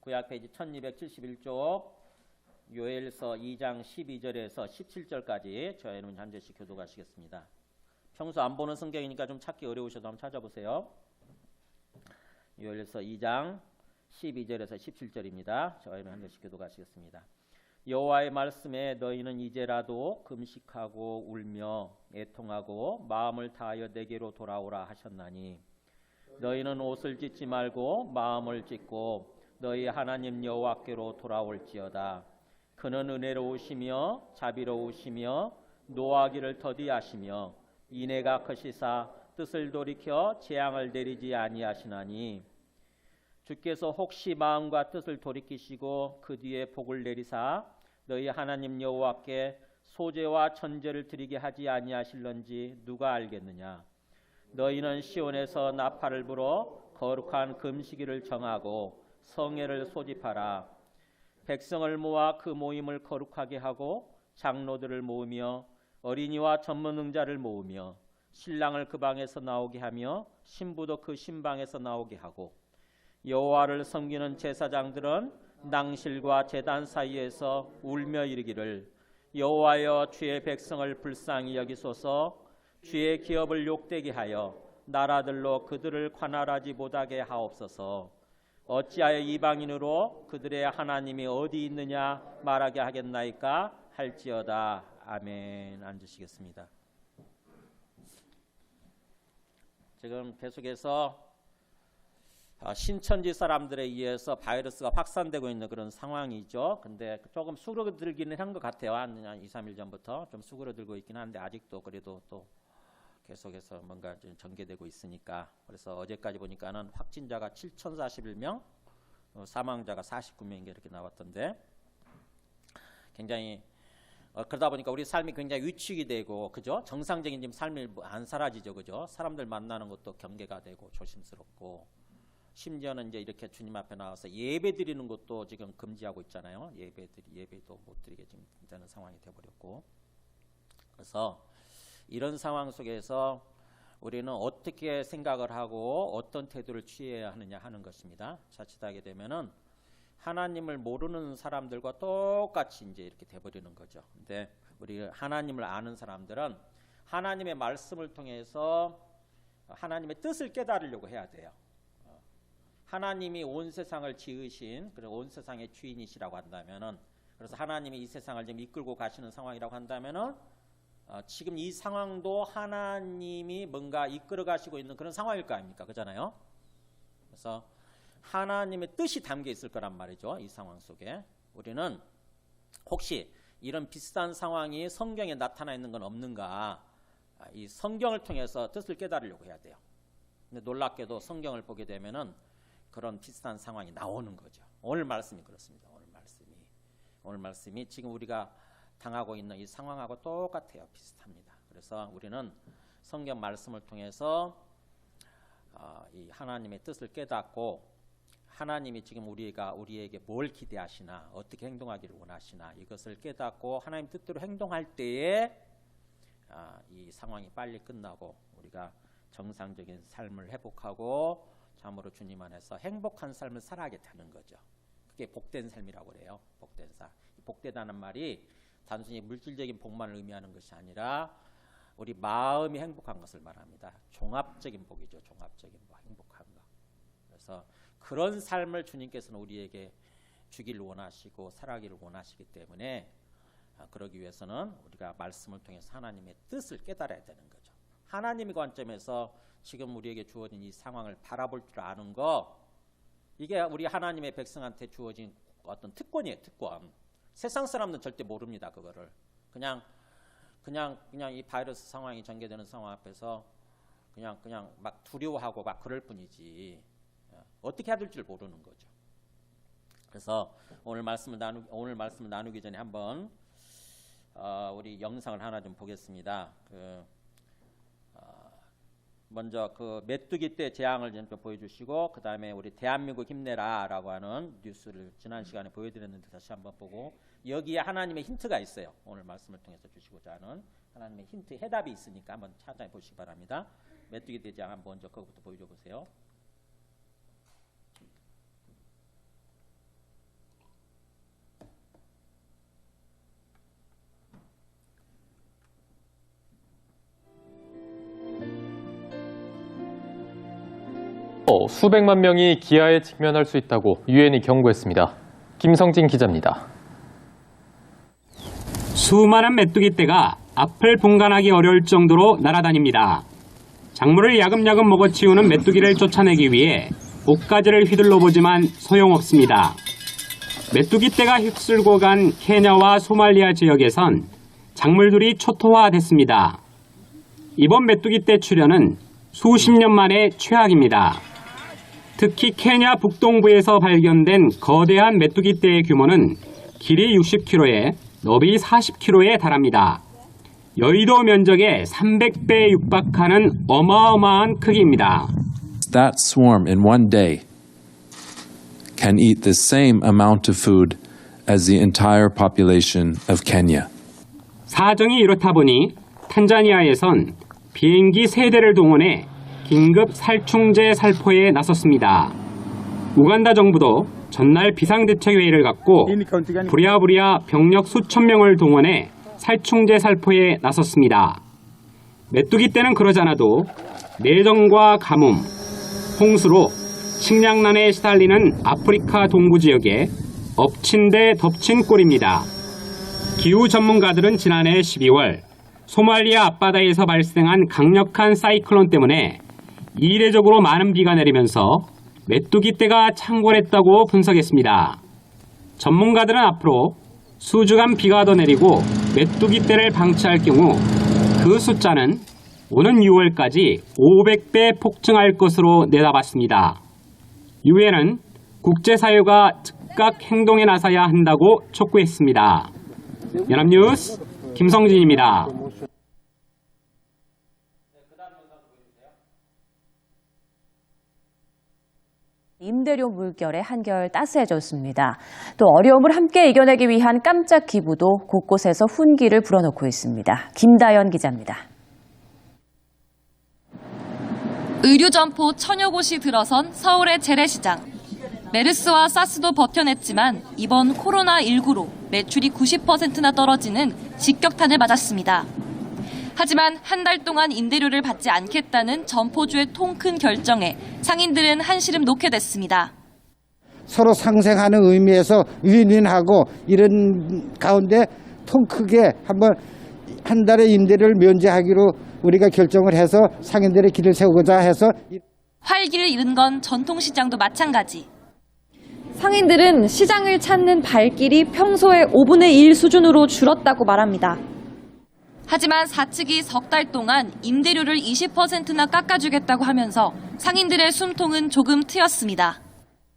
구약 페이지 1271쪽 요엘서 2장 12절에서 17절까지 저와 여러분 한 절씩 교독하시겠습니다. 평소 안 보는 성경이니까 좀 찾기 어려우셔도 한번 찾아보세요. 요엘서 2장 12절에서 17절입니다. 저와 여러분 한 절씩 교독하시겠습니다. 여호와의 말씀에 너희는 이제라도 금식하고 울며 애통하고 마음을 다하여 내게로 돌아오라 하셨나니 너희는 옷을 찢지 말고 마음을 찢고 너희 하나님 여호와께로 돌아올지어다. 그는 은혜로우시며 자비로우시며 노하기를 더디하시며 인애가 크시사 뜻을 돌이켜 재앙을 내리지 아니하시나니 주께서 혹시 마음과 뜻을 돌이키시고 그 뒤에 복을 내리사 너희 하나님 여호와께 소제와 천제를 드리게 하지 아니하실런지 누가 알겠느냐. 너희는 시온에서 나팔을 불어 거룩한 금식일을 정하고 성회를 소집하라. 백성을 모아 그 모임을 거룩하게 하고 장로들을 모으며 어린이와 전문응자를 모으며 신랑을 그 방에서 나오게 하며 신부도 그 신방에서 나오게 하고 여호와를 섬기는 제사장들은 낭실과 제단 사이에서 울며 이르기를 여호와여 주의 백성을 불쌍히 여기소서. 주의 기업을 욕되게 하여 나라들로 그들을 관할하지 못하게 하옵소서. 어찌하여 이방인으로 그들의 하나님이 어디 있느냐 말하게 하겠나이까 할지어다. 아멘. 앉으시겠습니다. 지금 계속해서 신천지 사람들에 의해서 바이러스가 확산되고 있는 그런 상황이죠. 근데 조금 수그러들기는 한 것 같아요. 한 2, 3일 전부터 좀 수그러들고 있긴 한데 아직도 그래도 또 계속해서 뭔가 좀 전개되고 있으니까. 그래서 어제까지 보니까는 확진자가 7,041명, 사망자가 49명 이렇게 나왔던데 굉장히 그러다 보니까 우리 삶이 굉장히 위축이 되고, 그죠? 정상적인 지금 삶이 안 사라지죠, 그죠? 사람들 만나는 것도 경계가 되고 조심스럽고, 심지어는 이제 이렇게 주님 앞에 나와서 예배 드리는 것도 지금 금지하고 있잖아요. 예배도 못 드리게 지금 되는 상황이 되어버렸고, 그래서 이런 상황 속에서 우리는 어떻게 생각을 하고 어떤 태도를 취해야 하느냐 하는 것입니다. 자칫하게 되면은 하나님을 모르는 사람들과 똑같이 이제 이렇게 돼버리는 거죠. 근데 우리 하나님을 아는 사람들은 하나님의 말씀을 통해서 하나님의 뜻을 깨달으려고 해야 돼요. 하나님이 온 세상을 지으신, 그리고 온 세상의 주인이시라고 한다면은, 그래서 하나님이 이 세상을 지금 이끌고 가시는 상황이라고 한다면은 지금 이 상황도 하나님이 뭔가 이끌어 가시고 있는 그런 상황일 거 아닙니까? 그잖아요. 그래서 하나님의 뜻이 담겨 있을 거란 말이죠. 이 상황 속에 우리는 혹시 이런 비슷한 상황이 성경에 나타나 있는 건 없는가, 이 성경을 통해서 뜻을 깨달으려고 해야 돼요. 근데 놀랍게도 성경을 보게 되면은 그런 비슷한 상황이 나오는 거죠. 오늘 말씀이 그렇습니다. 오늘 말씀이 지금 우리가 당하고 있는 이 상황하고 똑같아요. 비슷합니다. 그래서 우리는 성경 말씀을 통해서 이 하나님의 뜻을 깨닫고, 하나님이 지금 우리에게 뭘 기대하시나, 어떻게 행동하기를 원하시나, 이것을 깨닫고 하나님 뜻대로 행동할 때에 이 상황이 빨리 끝나고 우리가 정상적인 삶을 회복하고 참으로 주님 안에서 행복한 삶을 살아가게 되는 거죠. 그게 복된 삶이라고 그래요. 복된 삶. 복되다는 말이 단순히 물질적인 복만을 의미하는 것이 아니라 우리 마음이 행복한 것을 말합니다. 종합적인 복이죠. 종합적인 복, 행복한 것. 그래서 그런 삶을 주님께서는 우리에게 주기를 원하시고 살아가기를 원하시기 때문에 그러기 위해서는 우리가 말씀을 통해서 하나님의 뜻을 깨달아야 되는 거죠. 하나님의 관점에서 지금 우리에게 주어진 이 상황을 바라볼 줄 아는 거, 이게 우리 하나님의 백성한테 주어진 어떤 특권이에요. 특권. 세상 사람들은 절대 모릅니다. 그거를 그냥 이 바이러스 상황이 전개되는 상황 앞에서 그냥 막 두려워하고 막 그럴 뿐이지 어떻게 해야 될지 모르는 거죠. 그래서 오늘 말씀을 나누기 전에 한번 우리 영상을 하나 좀 보겠습니다. 먼저 그 메뚜기 때 재앙을 좀 보여주시고, 그 다음에 우리 대한민국 힘내라라고 하는 뉴스를 지난 시간에 보여드렸는데 다시 한번 보고, 여기에 하나님의 힌트가 있어요. 오늘 말씀을 통해서 주시고자 하는 하나님의 힌트, 해답이 있으니까 한번 찾아보시기 바랍니다. 메뚜기 때 재앙 한번 먼저 그것부터 보여줘 보세요. 수백만 명이 기아에 직면할 수 있다고 유엔이 경고했습니다. 김성진 기자입니다. 수많은 메뚜기떼가 앞을 분간하기 어려울 정도로 날아다닙니다. 작물을 야금야금 먹어치우는 메뚜기를 쫓아내기 위해 옷가지를 휘둘러 보지만 소용없습니다. 메뚜기떼가 휩쓸고 간 케냐와 소말리아 지역에선 작물들이 초토화됐습니다. 이번 메뚜기떼 출현은 수십 년 만에 최악입니다. 특히 케냐 북동부에서 발견된 거대한 메뚜기떼의 규모는 길이 60km에 너비 40km에 달합니다. 여의도 면적의 300배에 육박하는 어마어마한 크기입니다. That swarm in one day can eat the same amount of food as the entire population of Kenya. 사정이 이렇다 보니 탄자니아에선 비행기 3대를 동원해 긴급 살충제 살포에 나섰습니다. 우간다 정부도 전날 비상대책회의를 갖고 부랴부랴 병력 수천 명을 동원해 살충제 살포에 나섰습니다. 메뚜기떼는 그러지 않아도 내정과 가뭄, 홍수로 식량난에 시달리는 아프리카 동부 지역에 엎친 데 덮친 꼴입니다. 기후 전문가들은 지난해 12월 소말리아 앞바다에서 발생한 강력한 사이클론 때문에 이례적으로 많은 비가 내리면서 메뚜기떼가 창궐했다고 분석했습니다. 전문가들은 앞으로 수주간 비가 더 내리고 메뚜기떼를 방치할 경우 그 숫자는 오는 6월까지 500배 폭증할 것으로 내다봤습니다. 유엔은 국제사회가 즉각 행동에 나서야 한다고 촉구했습니다. 연합뉴스 김성진입니다. 임대료 물결에 한결 따스해졌습니다. 또 어려움을 함께 이겨내기 위한 깜짝 기부도 곳곳에서 훈기를 불어넣고 있습니다. 김다연 기자입니다. 의류 점포 천여 곳이 들어선 서울의 재래시장. 메르스와 사스도 버텨냈지만 이번 코로나19로 매출이 90%나 떨어지는 직격탄을 맞았습니다. 하지만 한 달 동안 임대료를 받지 않겠다는 점포주의 통 큰 결정에 상인들은 한시름 놓게 됐습니다. 서로 상생하는 의미에서 윈윈하고 이런 가운데 통 크게 한번 한 달의 임대료를 면제하기로 우리가 결정을 해서 상인들의 길을 세우고자 해서 활기를 잃은 건 전통시장도 마찬가지. 상인들은 시장을 찾는 발길이 평소의 5분의 1 수준으로 줄었다고 말합니다. 하지만 사측이 석 달 동안 임대료를 20%나 깎아주겠다고 하면서 상인들의 숨통은 조금 트였습니다.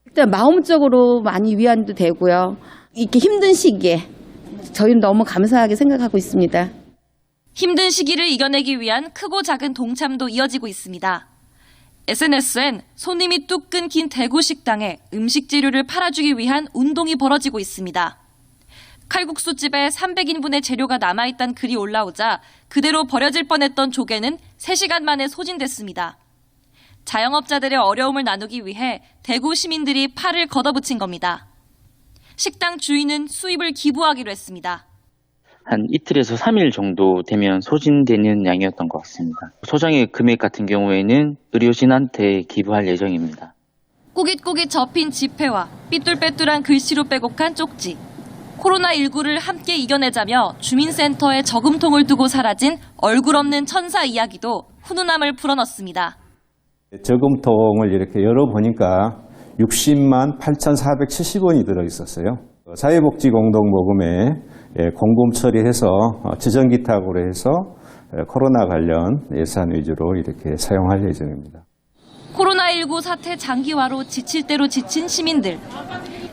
일단 마음적으로 많이 위안도 되고요. 이렇게 힘든 시기에 저희는 너무 감사하게 생각하고 있습니다. 힘든 시기를 이겨내기 위한 크고 작은 동참도 이어지고 있습니다. SNS엔 손님이 뚝 끊긴 대구 식당에 음식 재료를 팔아주기 위한 운동이 벌어지고 있습니다. 칼국수집에 300인분의 재료가 남아있다는 글이 올라오자 그대로 버려질 뻔했던 조개는 3시간 만에 소진됐습니다. 자영업자들의 어려움을 나누기 위해 대구 시민들이 팔을 걷어붙인 겁니다. 식당 주인은 수입을 기부하기로 했습니다. 한 이틀에서 3일 정도 되면 소진되는 양이었던 것 같습니다. 소장의 금액 같은 경우에는 의료진한테 기부할 예정입니다. 꾸깃꾸깃 접힌 지폐와 삐뚤빼뚤한 글씨로 빼곡한 쪽지. 코로나19를 함께 이겨내자며 주민센터에 저금통을 두고 사라진 얼굴 없는 천사 이야기도 훈훈함을 불어넣습니다. 저금통을 이렇게 열어보니까 60만 8,470원이 들어있었어요. 사회복지공동모금에 공금 처리해서 지정기탁으로 해서 코로나 관련 예산 위주로 이렇게 사용할 예정입니다. 코로나19 사태 장기화로 지칠 대로 지친 시민들.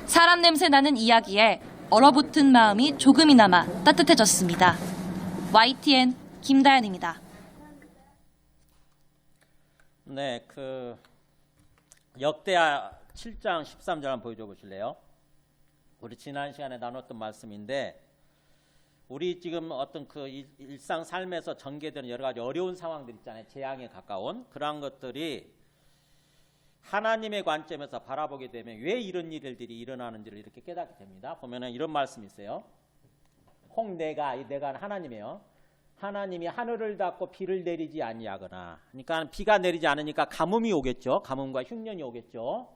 사람 냄새 나는 이야기에 얼어붙은 마음이 조금이나마 따뜻해졌습니다. YTN 김다연입니다. 네, 역대하 7장 13절 한번 보여줘 보실래요? 우리 지난 시간에 나눴던 말씀인데 우리 지금 어떤 일상 삶에서 전개되는 여러 가지 어려운 상황들 있잖아요. 재앙에 가까운 그러한 것들이 하나님의 관점에서 바라보게 되면 왜 이런 일들이 일어나는지를 이렇게 깨닫게 됩니다. 보면은 이런 말씀이 있어요. 내가 하나님이에요. 하나님이 하늘을 닫고 비를 내리지 아니하거나, 그러니까 비가 내리지 않으니까 가뭄이 오겠죠. 가뭄과 흉년이 오겠죠.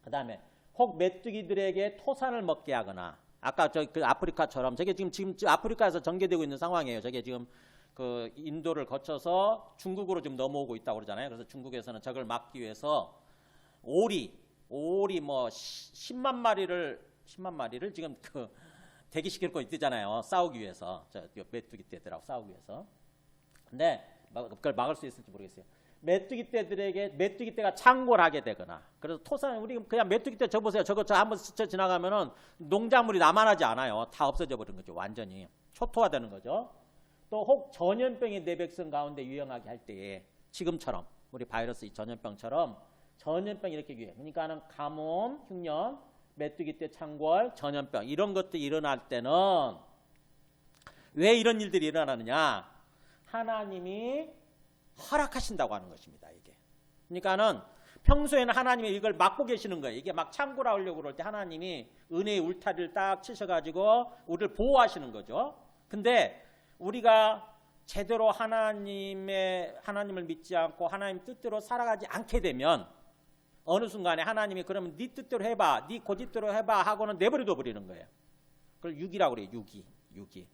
그 다음에 혹 메뚜기들에게 토산을 먹게 하거나, 아까 그 아프리카처럼, 저게 지금 아프리카에서 전개되고 있는 상황이에요. 저게 지금 그 인도를 거쳐서 중국으로 좀 넘어오고 있다고 그러잖아요. 그래서 중국에서는 저걸 막기 위해서 오리 뭐 10만 마리를 지금 그 대기시킬 거 있잖아요. 싸우기 위해서. 저 메뚜기 떼들하고 싸우기 위해서. 근데 그걸 막을 수 있을지 모르겠어요. 메뚜기 떼가 창궐 하게 되거나, 그래서 토산, 우리 그냥 메뚜기 떼 저 보세요. 저 한번 스쳐 지나가면은 농작물이 남아나지 않아요. 다 없어져 버린 거죠. 완전히 초토화되는 거죠. 또 혹 전염병이 내 백성 가운데 유행하게 할 때에, 지금처럼 우리 바이러스 이 전염병처럼 전염병이 이렇게 유행. 그러니까는 가뭄, 흉년, 메뚜기 떼 창궐, 전염병 이런 것들이 일어날 때는 왜 이런 일들이 일어나느냐? 하나님이 허락하신다고 하는 것입니다. 이게. 그러니까는 평소에는 하나님이 이걸 막고 계시는 거예요. 이게 막 창궐하려고 그럴 때 하나님이 은혜의 울타리를 딱 치셔가지고 우리를 보호하시는 거죠. 근데 우리가 제대로 하나님을 믿지 않고 하나님 뜻대로 살아가지 않게 되면 어느 순간에 하나님이 그러면 네 뜻대로 해봐, 네 고집대로 해봐 하고는 내버려둬 버리는 거예요. 그걸 유기라고 그래요. 유기.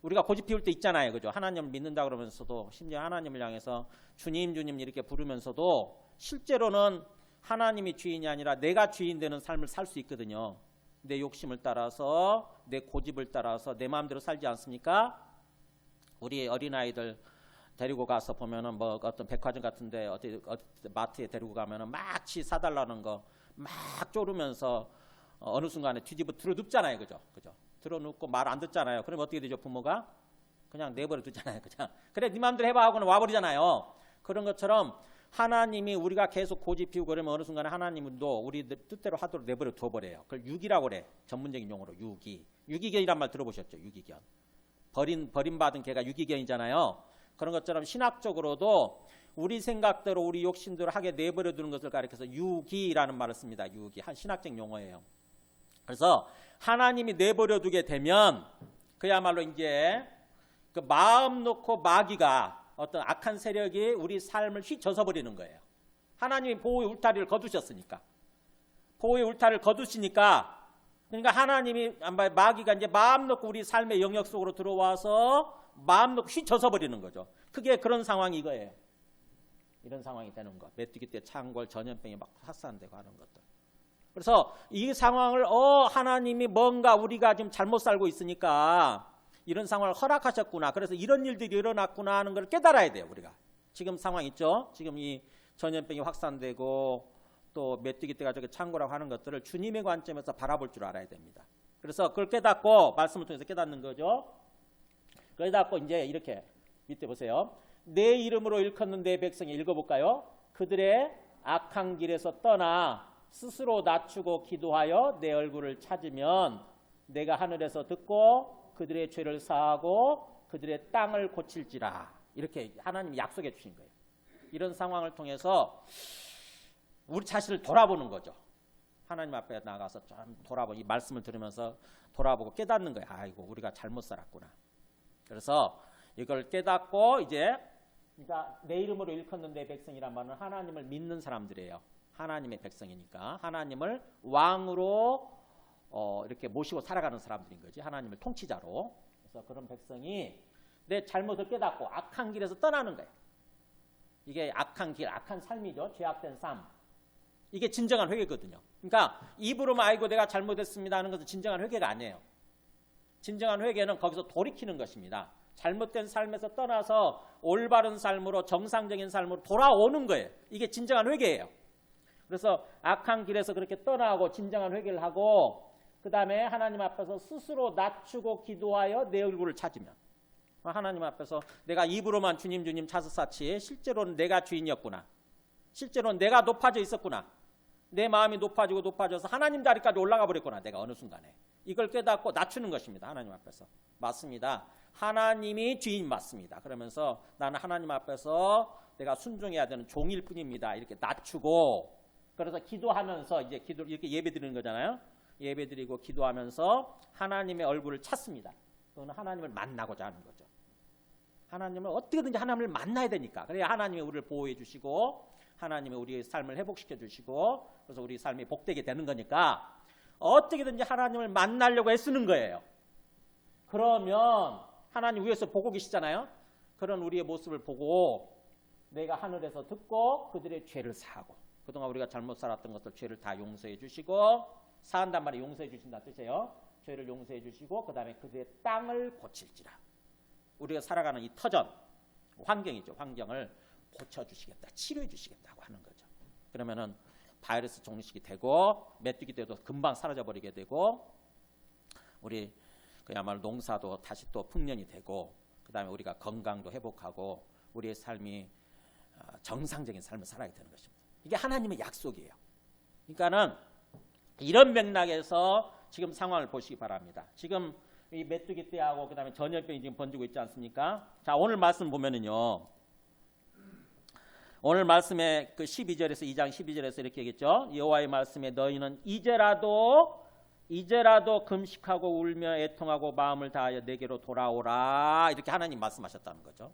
우리가 고집 피울 때 있잖아요. 그죠? 하나님을 믿는다 그러면서도, 심지어 하나님을 향해서 주님 이렇게 부르면서도 실제로는 하나님이 주인이 아니라 내가 주인 되는 삶을 살 수 있거든요. 내 욕심을 따라서, 내 고집을 따라서 내 마음대로 살지 않습니까? 우리 어린아이들 데리고 가서 보면은 뭐 어떤 백화점 같은데 어디 마트에 데리고 가면은 막 지 사달라는 거 막 쪼르면서 어느 순간에 뒤집어 들어눕잖아요. 그죠? 들어눕고 말 안 듣잖아요. 그럼 어떻게 되죠? 부모가 그냥 내버려 두잖아요. 그냥 그래 네 마음대로 해봐 하고는 와버리잖아요. 그런 것처럼 하나님이 우리가 계속 고집 피우고 그러면 어느 순간에 하나님도 우리 뜻대로 하도록 내버려 둬버려요. 그걸 유기라고 그래. 전문적인 용어로 유기견이란 말 들어보셨죠? 유기견. 버림받은 개가 유기견이잖아요. 그런 것처럼 신학적으로도 우리 생각대로 우리 욕심대로 하게 내버려 두는 것을 가리켜서 유기라는 말을 씁니다. 유기. 한 신학적 용어예요. 그래서 하나님이 내버려 두게 되면 그야말로 이제 그 마음 놓고 마귀가 어떤 악한 세력이 우리 삶을 휘저어 버리는 거예요. 하나님이 보호의 울타리를 거두셨으니까. 보호의 울타리를 거두시니까, 그러니까 하나님이 마귀가 이제 마음 놓고 우리 삶의 영역 속으로 들어와서 마음 놓고 휘저어 버리는 거죠. 그게 그런 상황이 이거예요. 이런 상황이 되는 거. 메뚜기 떼 창궐, 전염병이 막 확산되고 하는 것들. 그래서 이 상황을 하나님이 뭔가 우리가 지금 잘못 살고 있으니까 이런 상황을 허락하셨구나. 그래서 이런 일들이 일어났구나 하는 걸 깨달아야 돼요. 우리가. 지금 상황 있죠. 지금 이 전염병이 확산되고 또 메뚜기 떼가 저기 창궐하고 하는 것들을 주님의 관점에서 바라볼 줄 알아야 됩니다. 그래서 그걸 깨닫고 말씀을 통해서 깨닫는 거죠. 깨닫고 이제 이렇게 밑에 보세요. 내 이름으로 일컫는 내 백성이, 읽어볼까요? 그들의 악한 길에서 떠나 스스로 낮추고 기도하여 내 얼굴을 찾으면 내가 하늘에서 듣고 그들의 죄를 사하고 그들의 땅을 고칠지라. 이렇게 하나님이 약속해 주신 거예요. 이런 상황을 통해서 우리 자신을 돌아보는 거죠. 하나님 앞에 나가서 좀 돌아보고, 이 말씀을 들으면서 돌아보고 깨닫는 거예요. 아이고, 우리가 잘못 살았구나. 그래서 이걸 깨닫고 이제, 그러니까 내 이름으로 일컫는 내 백성이란 말은 하나님을 믿는 사람들이에요. 하나님의 백성이니까 하나님을 왕으로 이렇게 모시고 살아가는 사람들인 거지. 하나님을 통치자로. 그래서 그런 백성이 내 잘못을 깨닫고 악한 길에서 떠나는 거예요. 이게 악한 길, 악한 삶이죠. 죄악된 삶. 이게 진정한 회개거든요. 그러니까 입으로만 아이고 내가 잘못했습니다 하는 것은 진정한 회개가 아니에요. 진정한 회개는 거기서 돌이키는 것입니다. 잘못된 삶에서 떠나서 올바른 삶으로, 정상적인 삶으로 돌아오는 거예요. 이게 진정한 회개예요. 그래서 악한 길에서 그렇게 떠나고 진정한 회개를 하고, 그 다음에 하나님 앞에서 스스로 낮추고 기도하여 내 얼굴을 찾으면, 하나님 앞에서 내가 입으로만 주님 차서사치 실제로는 내가 주인이었구나. 실제로는 내가 높아져 있었구나. 내 마음이 높아져서 하나님 자리까지 올라가 버렸구나. 내가 어느 순간에. 이걸 깨닫고 낮추는 것입니다. 하나님 앞에서. 맞습니다. 하나님이 주인 맞습니다. 그러면서 나는 하나님 앞에서 내가 순종해야 되는 종일 뿐입니다. 이렇게 낮추고, 그래서 기도하면서 이제 이렇게 예배 드리는 거잖아요. 예배 드리고 기도하면서 하나님의 얼굴을 찾습니다. 그건 하나님을 만나고자 하는 거죠. 하나님을 어떻게든지 하나님을 만나야 되니까. 그래야 하나님이 우리를 보호해 주시고 하나님이 우리의 삶을 회복시켜 주시고 그래서 우리 삶이 복되게 되는 거니까 어떻게든지 하나님을 만나려고 애쓰는 거예요. 그러면 하나님 위에서 보고 계시잖아요. 그런 우리의 모습을 보고 내가 하늘에서 듣고 그들의 죄를 사하고 그동안 우리가 잘못 살았던 것들 죄를 다 용서해 주시고 사한단 말이 용서해 주신다 뜻이에요. 죄를 용서해 주시고 그 다음에 그들의 땅을 고칠지라. 우리가 살아가는 이 터전 환경이죠. 환경을 고쳐주시겠다. 치료해 주시겠다고 하는 거죠. 그러면은 바이러스 종식이 되고 메뚜기 때도 금방 사라져버리게 되고 우리 그야말로 농사도 다시 또 풍년이 되고 그 다음에 우리가 건강도 회복하고 우리의 삶이 정상적인 삶을 살아야 되는 것입니다. 이게 하나님의 약속이에요. 그러니까는 이런 맥락에서 지금 상황을 보시기 바랍니다. 지금 이 메뚜기 떼하고 그 다음에 전염병이 지금 번지고 있지 않습니까? 자, 오늘 말씀 보면은요. 오늘 말씀에 그 12절에서 2장 12절에서 이렇게 얘기했죠. 여호와의 말씀에 너희는 이제라도 금식하고 울며 애통하고 마음을 다하여 내게로 돌아오라. 이렇게 하나님 말씀하셨다는 거죠.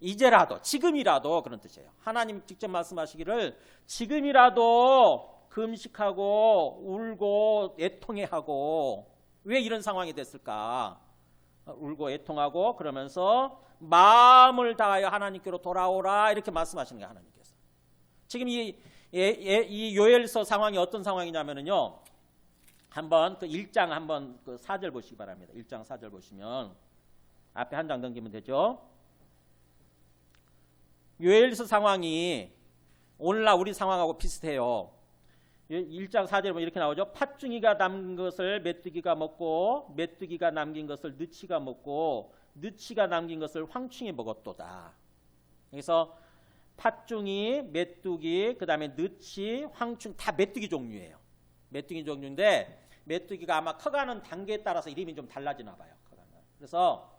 이제라도, 지금이라도 그런 뜻이에요. 하나님 직접 말씀하시기를 지금이라도 금식하고 울고 애통해하고 왜 이런 상황이 됐을까? 울고 애통하고 그러면서 마음을 다하여 하나님께로 돌아오라 이렇게 말씀하시는 거예요. 하나님께서. 지금 이 요엘서 상황이 어떤 상황이냐면요. 한번 그 1장 한번 그 4절 보시기 바랍니다. 1장 4절 보시면 앞에 한 장 넘기면 되죠. 요엘서 상황이 오늘날 우리 상황하고 비슷해요. 1장 4절에 보면 이렇게 나오죠. 팥중이가 남긴 것을 메뚜기가 먹고 메뚜기가 남긴 것을 느치가 먹고 느치가 남긴 것을 황충이 먹었도다. 그래서 팥중이, 메뚜기, 그 다음에 느치, 황충 다 메뚜기 종류예요. 메뚜기 종류인데 메뚜기가 아마 커가는 단계에 따라서 이름이 좀 달라지나 봐요. 그래서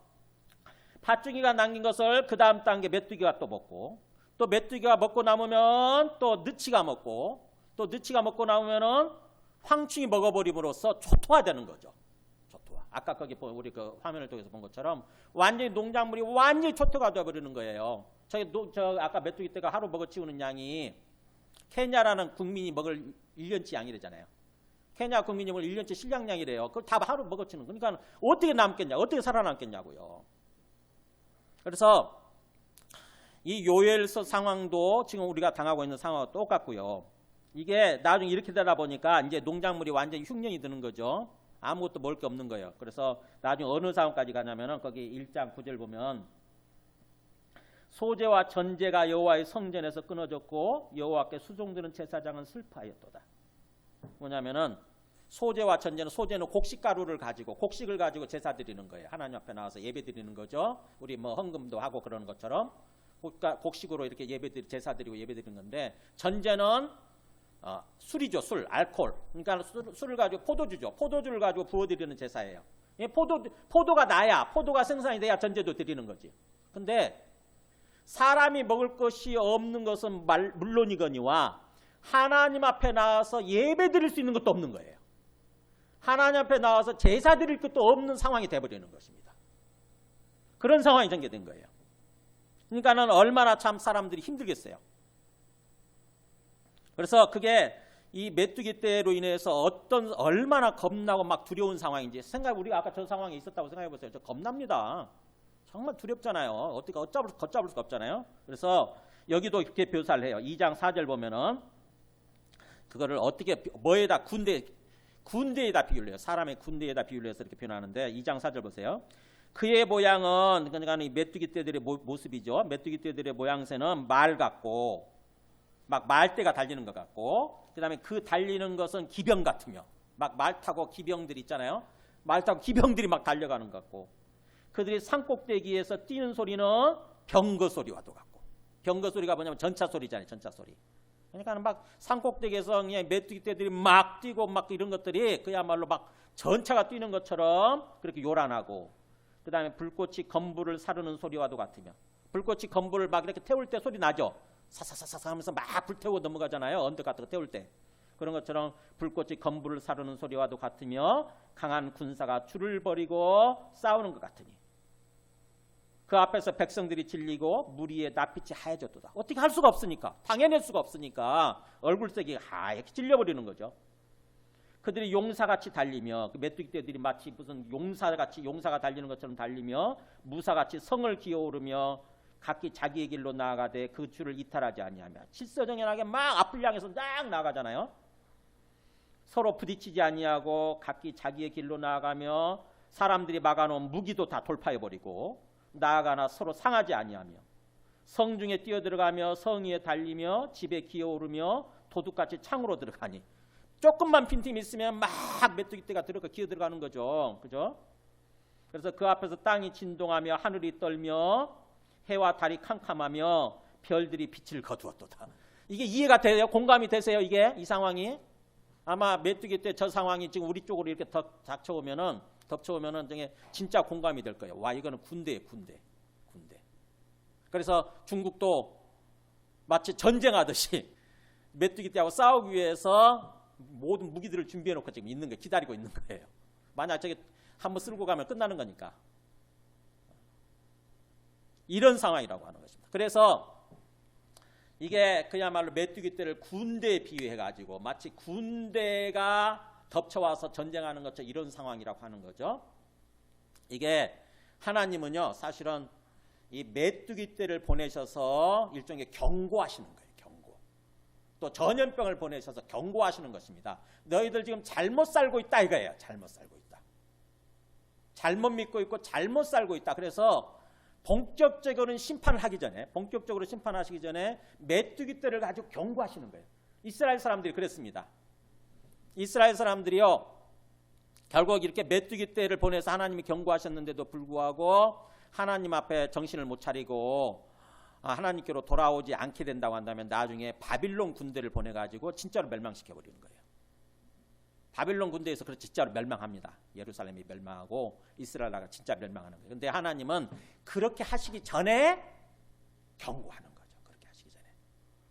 팥중이가 남긴 것을 그 다음 단계 메뚜기가 또 먹고 또 메뚜기가 먹고 남으면 또 느치가 먹고 또 느치가 먹고 나오면은 황충이 먹어버림으로써 초토화되는 거죠. 초토화. 아까 거기 우리 그 화면을 통해서 본 것처럼 완전히 농작물이 완전히 초토가 되어버리는 거예요. 저 아까 메뚜기 떼가 하루 먹어치우는 양이 케냐라는 국민이 먹을 1년치 양이래잖아요. 케냐 국민이 먹을 1년치 실량량이래요. 그걸 다 하루 먹어치우는. 그러니까 어떻게 남겠냐, 어떻게 살아남겠냐고요. 그래서 이 요엘서 상황도 지금 우리가 당하고 있는 상황과 똑같고요. 이게 나중에 이렇게 되다 보니까 이제 농작물이 완전히 흉년이 드는 거죠. 아무것도 먹을 게 없는 거예요. 그래서 나중에 어느 상황까지 가냐면은 거기 1장 9절 보면 소제와 전제가 여호와의 성전에서 끊어졌고 여호와께 수종드는 제사장은 슬퍼하였도다. 뭐냐면은 소제와 전제는 소제는 곡식가루를 가지고 곡식을 가지고 제사 드리는 거예요. 하나님 앞에 나와서 예배 드리는 거죠. 우리 뭐 헌금도 하고 그러는 것처럼 곡식으로 이렇게 제사 드리고 예배 드리는 건데 전제는 술이죠. 술, 알코올. 그러니까 술을 가지고 포도주죠. 포도주를 가지고 부어드리는 제사예요. 포도가 나야, 포도가 생산이 돼야 전제도 드리는 거지. 근데 사람이 먹을 것이 없는 것은 물론이거니와 하나님 앞에 나와서 예배 드릴 수 있는 것도 없는 거예요. 하나님 앞에 나와서 제사 드릴 것도 없는 상황이 돼버리는 것입니다. 그런 상황이 전개된 거예요. 그러니까는 얼마나 참 사람들이 힘들겠어요. 그래서 그게 이 메뚜기 떼로 인해서 얼마나 겁나고 막 두려운 상황인지 우리가 아까 저 상황에 있었다고 생각해 보세요. 저 겁납니다. 정말 두렵잖아요. 어떻게 걷잡을 수가 없잖아요. 그래서 여기도 이렇게 묘사를 해요. 2장 4절 보면은 그거를 어떻게 뭐에다 군대에다 비유를 해요. 사람의 군대에다 비유를 해서 이렇게 표현하는데 2장 4절 보세요. 그의 모양은 그러니까 이 메뚜기 떼들의 모습이죠. 메뚜기 떼들의 모양새는 말 같고 막 말대가 달리는 것 같고 그다음에 그 달리는 것은 기병 같으며 막 말 타고 기병들 있잖아요. 말 타고 기병들이 막 달려가는 것 같고 그들이 산꼭대기에서 뛰는 소리는 병거 소리와도 같고 병거 소리가 뭐냐면 전차 소리잖아요. 전차 소리. 그러니까 막 산꼭대기에서 그냥 메뚜기 떼들이 막 뛰고 막 이런 것들이 그야말로 막 전차가 뛰는 것처럼 그렇게 요란하고 그다음에 불꽃이 건불을 사르는 소리와도 같으며 불꽃이 건불을 막 이렇게 태울 때 소리 나죠. 사사사사 하면서 막 불태우고 넘어가잖아요. 언덕 같은 거 태울 때. 그런 것처럼 불꽃이 건불을 사르는 소리와도 같으며 강한 군사가 줄을 버리고 싸우는 것 같으니. 그 앞에서 백성들이 질리고 무리의 낯빛이 하얘졌도다. 어떻게 할 수가 없으니까, 당해낼 수가 없으니까 얼굴색이 하얗게 질려버리는 거죠. 그들이 용사같이 달리며, 그 메뚜기 떼들이 마치 무슨 용사가 달리는 것처럼 달리며 무사같이 성을 기어오르며 각기 자기의 길로 나아가되 그 줄을 이탈하지 아니하며, 질서정연하게 막 앞을 향해서 딱 나가잖아요. 서로 부딪히지 아니하고 각기 자기의 길로 나아가며 사람들이 막아놓은 무기도 다 돌파해버리고 나아가나 서로 상하지 아니하며 성중에 뛰어들어가며 성 위에 달리며 집에 기어오르며 도둑같이 창으로 들어가니, 조금만 빈틈이 있으면 막 메뚜기 떼가 기어 들어가는 거죠. 그죠? 그래서 그 앞에서 땅이 진동하며 하늘이 떨며 해와 달이 캄캄하며 별들이 빛을 거두었도다. 이게 이해가 돼요? 공감이 되세요? 이게 이 상황이? 아마 메뚜기 떼 저 상황이 지금 우리 쪽으로 이렇게 덮쳐오면은 진짜 공감이 될 거예요. 와, 이거는 군대예요, 군대. 그래서 중국도 마치 전쟁하듯이 메뚜기 떼하고 싸우기 위해서 모든 무기들을 준비해놓고 지금 있는 거 기다리고 있는 거예요. 만약 저게 한번 쓸고 가면 끝나는 거니까. 이런 상황이라고 하는 것입니다. 그래서 이게 그야말로 메뚜기 떼를 군대에 비유해가지고 마치 군대가 덮쳐와서 전쟁하는 것처럼 이런 상황이라고 하는 거죠. 이게 하나님은요, 사실은 이 메뚜기 떼를 보내셔서 일종의 경고하시는 거예요. 경고. 또 전염병을 보내셔서 경고하시는 것입니다. 너희들 지금 잘못 살고 있다 이거예요. 잘못 살고 있다. 잘못 믿고 있고 잘못 살고 있다. 그래서 본격적으로 심판하시기 전에 메뚜기 떼를 가지고 경고하시는 거예요. 이스라엘 사람들이 그랬습니다. 이스라엘 사람들이요, 결국 이렇게 메뚜기 떼를 보내서 하나님이 경고하셨는데도 불구하고 하나님 앞에 정신을 못 차리고 하나님께로 돌아오지 않게 된다고 한다면 나중에 바빌론 군대를 보내가지고 진짜로 멸망시켜버리는 거예요. 바빌론 군대에서 그렇게 진짜로 멸망합니다. 예루살렘이 멸망하고 이스라엘 나라가 진짜 멸망하는 거예요. 그런데 하나님은 그렇게 하시기 전에 경고하는 거죠. 그렇게 하시기 전에.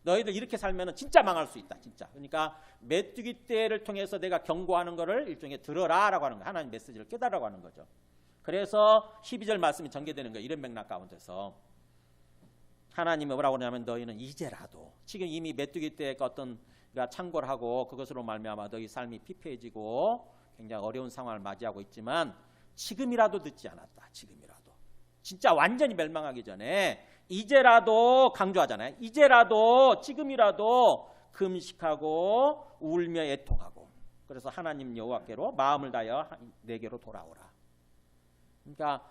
너희들 이렇게 살면 진짜 망할 수 있다. 진짜. 그러니까 메뚜기 떼를 통해서 내가 경고하는 거를 일종의 들어라라고 하는 거예요. 하나님 메시지를 깨달으라고 하는 거죠. 그래서 12절 말씀이 전개되는 거예요. 이런 맥락 가운데서. 하나님이 뭐라고 하냐면 너희는 이제라도, 지금 이미 메뚜기 떼가 어떤 창궐 하고 그것으로 말미암아 너희 삶이 피폐해지고 굉장히 어려운 상황을 맞이하고 있지만 지금이라도 늦지 않았다. 지금이라도. 진짜 완전히 멸망하기 전에 이제라도, 강조하잖아요. 이제라도, 지금이라도 금식하고 울며 애통하고, 그래서 하나님 여호와께로 마음을 다하여 내게로 돌아오라. 그러니까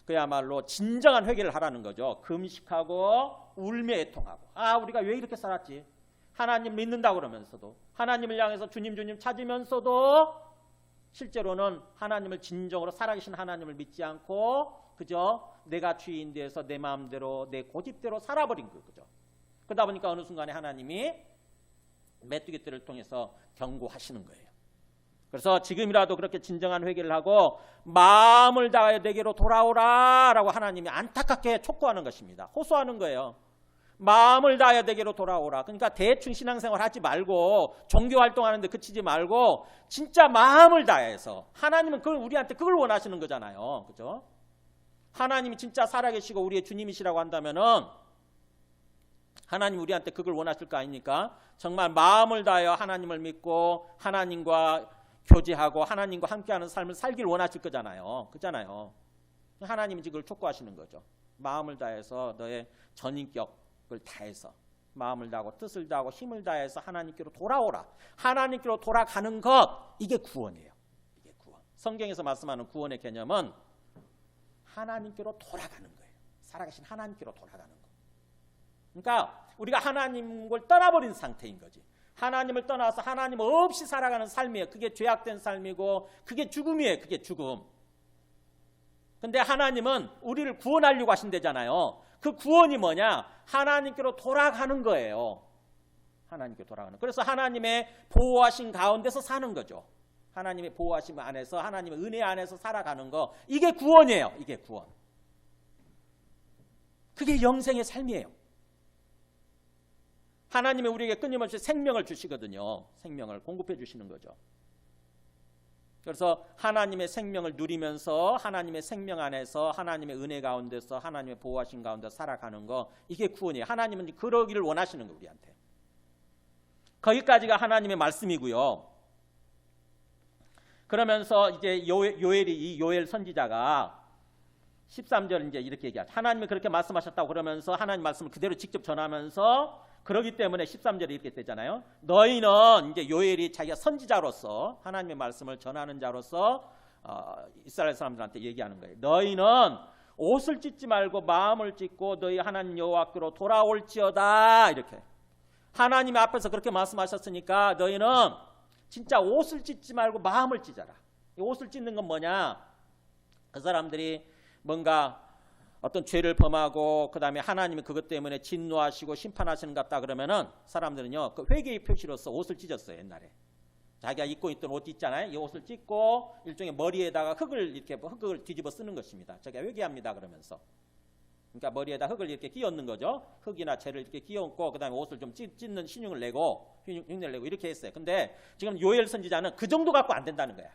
그야말로 진정한 회개를 하라는 거죠. 금식하고 울며 애통하고. 우리가 왜 이렇게 살았지? 하나님 믿는다 그러면서도, 하나님을 향해서 주님 찾으면서도 실제로는 하나님을 진정으로 살아계신 하나님을 믿지 않고 그저 내가 주인 돼서 내 마음대로 내 고집대로 살아버린 거죠. 그러다 보니까 어느 순간에 하나님이 메뚜기 떼를 통해서 경고하시는 거예요. 그래서 지금이라도 그렇게 진정한 회개를 하고 마음을 다하여 내게로 돌아오라라고 하나님이 안타깝게 촉구하는 것입니다. 호소하는 거예요. 마음을 다하여 내게로 돌아오라. 그러니까 대충 신앙생활 하지 말고 종교 활동하는데 그치지 말고 진짜 마음을 다해서, 하나님은 우리한테 그걸 원하시는 거잖아요. 그죠? 하나님이 진짜 살아계시고 우리의 주님이시라고 한다면은 하나님 우리한테 그걸 원하실 거 아닙니까? 정말 마음을 다하여 하나님을 믿고 하나님과 교제하고 하나님과 함께하는 삶을 살길 원하실 거잖아요. 그잖아요. 하나님이 그걸 촉구하시는 거죠. 마음을 다해서 너의 전인격을 다해서, 마음을 다하고 뜻을 다하고 힘을 다해서 하나님께로 돌아오라. 하나님께로 돌아가는 것, 이게 구원이에요. 이게 구원. 성경에서 말씀하는 구원의 개념은 하나님께로 돌아가는 거예요. 살아계신 하나님께로 돌아가는 거. 그러니까 우리가 하나님을 떠나버린 상태인 거지. 하나님을 떠나서 하나님 없이 살아가는 삶이에요. 그게 죄악된 삶이고 그게 죽음이에요. 그게 죽음. 근데 하나님은 우리를 구원하려고 하신대잖아요. 그 구원이 뭐냐? 하나님께로 돌아가는 거예요. 하나님께 돌아가는. 그래서 하나님의 보호하신 가운데서 사는 거죠. 하나님의 보호하심 안에서, 하나님의 은혜 안에서 살아가는 거. 이게 구원이에요. 이게 구원. 그게 영생의 삶이에요. 하나님이 우리에게 끊임없이 생명을 주시거든요. 생명을 공급해 주시는 거죠. 그래서 하나님의 생명을 누리면서 하나님의 생명 안에서 하나님의 은혜 가운데서 하나님의 보호하신 가운데 살아가는 거, 이게 구원이에요. 하나님은 그러기를 원하시는 거예요, 우리한테. 거기까지가 하나님의 말씀이고요. 그러면서 이제 이 요엘 선지자가 13절 이제 이렇게 얘기하죠. 하나님이 그렇게 말씀하셨다고 그러면서 하나님 말씀을 그대로 직접 전하면서, 그러기 때문에 13절에 이렇게 되잖아요. 너희는, 이제 요엘이 자기가 선지자로서 하나님의 말씀을 전하는 자로서 이스라엘 사람들한테 얘기하는 거예요. 너희는 옷을 찢지 말고 마음을 찢고 너희 하나님 여호와께로 돌아올지어다. 이렇게 하나님의 앞에서 그렇게 말씀하셨으니까 너희는 진짜 옷을 찢지 말고 마음을 찢어라. 이 옷을 찢는 건 뭐냐? 그 사람들이 뭔가 어떤 죄를 범하고 그 다음에 하나님이 그것 때문에 진노하시고 심판하시는 것 같다 그러면은 사람들은요, 그 회개의 표시로서 옷을 찢었어요. 옛날에 자기가 입고 있던 옷 있잖아요. 이 옷을 찢고 일종의 머리에다가 흙을 뒤집어 쓰는 것입니다. 자기가 회개합니다 그러면서. 그러니까 머리에다 흙을 이렇게 끼얹는 거죠. 흙이나 재를 이렇게 끼얹고 그 다음에 옷을 좀 찢는 신용을 내고 흉내를 내고 이렇게 했어요. 근데 지금 요엘 선지자는 그 정도 갖고 안 된다는 거야.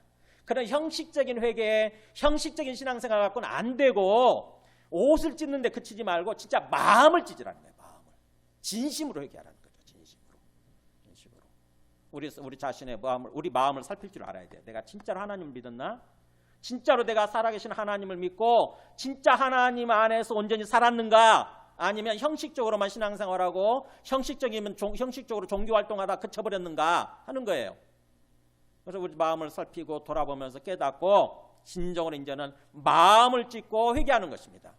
그런 형식적인 회개, 형식적인 신앙생활 갖고는 안 되고, 옷을 찢는데 그치지 말고 진짜 마음을 찢으라는 거예요. 마음을. 진심으로 회개하라는 거죠. 진심으로. 우리 자신의 마음을, 우리 마음을 살필 줄 알아야 돼요. 내가 진짜로 하나님을 믿었나? 진짜로 내가 살아계신 하나님을 믿고 진짜 하나님 안에서 온전히 살았는가? 아니면 형식적으로만 신앙생활하고 형식적으로 종교활동하다 그쳐버렸는가 하는 거예요. 그래서 우리 마음을 살피고 돌아보면서 깨닫고 진정으로 이제는 마음을 찢고 회개하는 것입니다.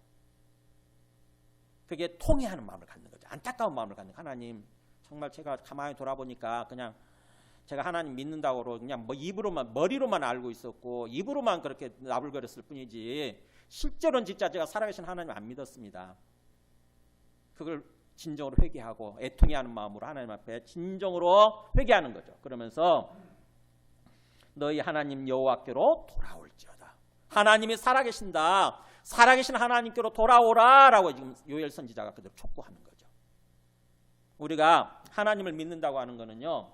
그게 통회하는 마음을 갖는 거죠. 안타까운 마음을 갖는 거예요. 하나님, 정말 제가 가만히 돌아보니까 그냥 제가 하나님 믿는다고 그냥 입으로만, 머리로만 알고 있었고 입으로만 그렇게 나불거렸을 뿐이지 실제로는 진짜 제가 살아계신 하나님 안 믿었습니다. 그걸 진정으로 회개하고 애통해하는 마음으로 하나님 앞에 진정으로 회개하는 거죠. 그러면서 너희 하나님 여호와께로 돌아올지어다. 하나님이 살아계신다. 살아계신 하나님께로 돌아오라라고 지금 요엘 선지자가 그대로 촉구하는 거죠. 우리가 하나님을 믿는다고 하는 거는요,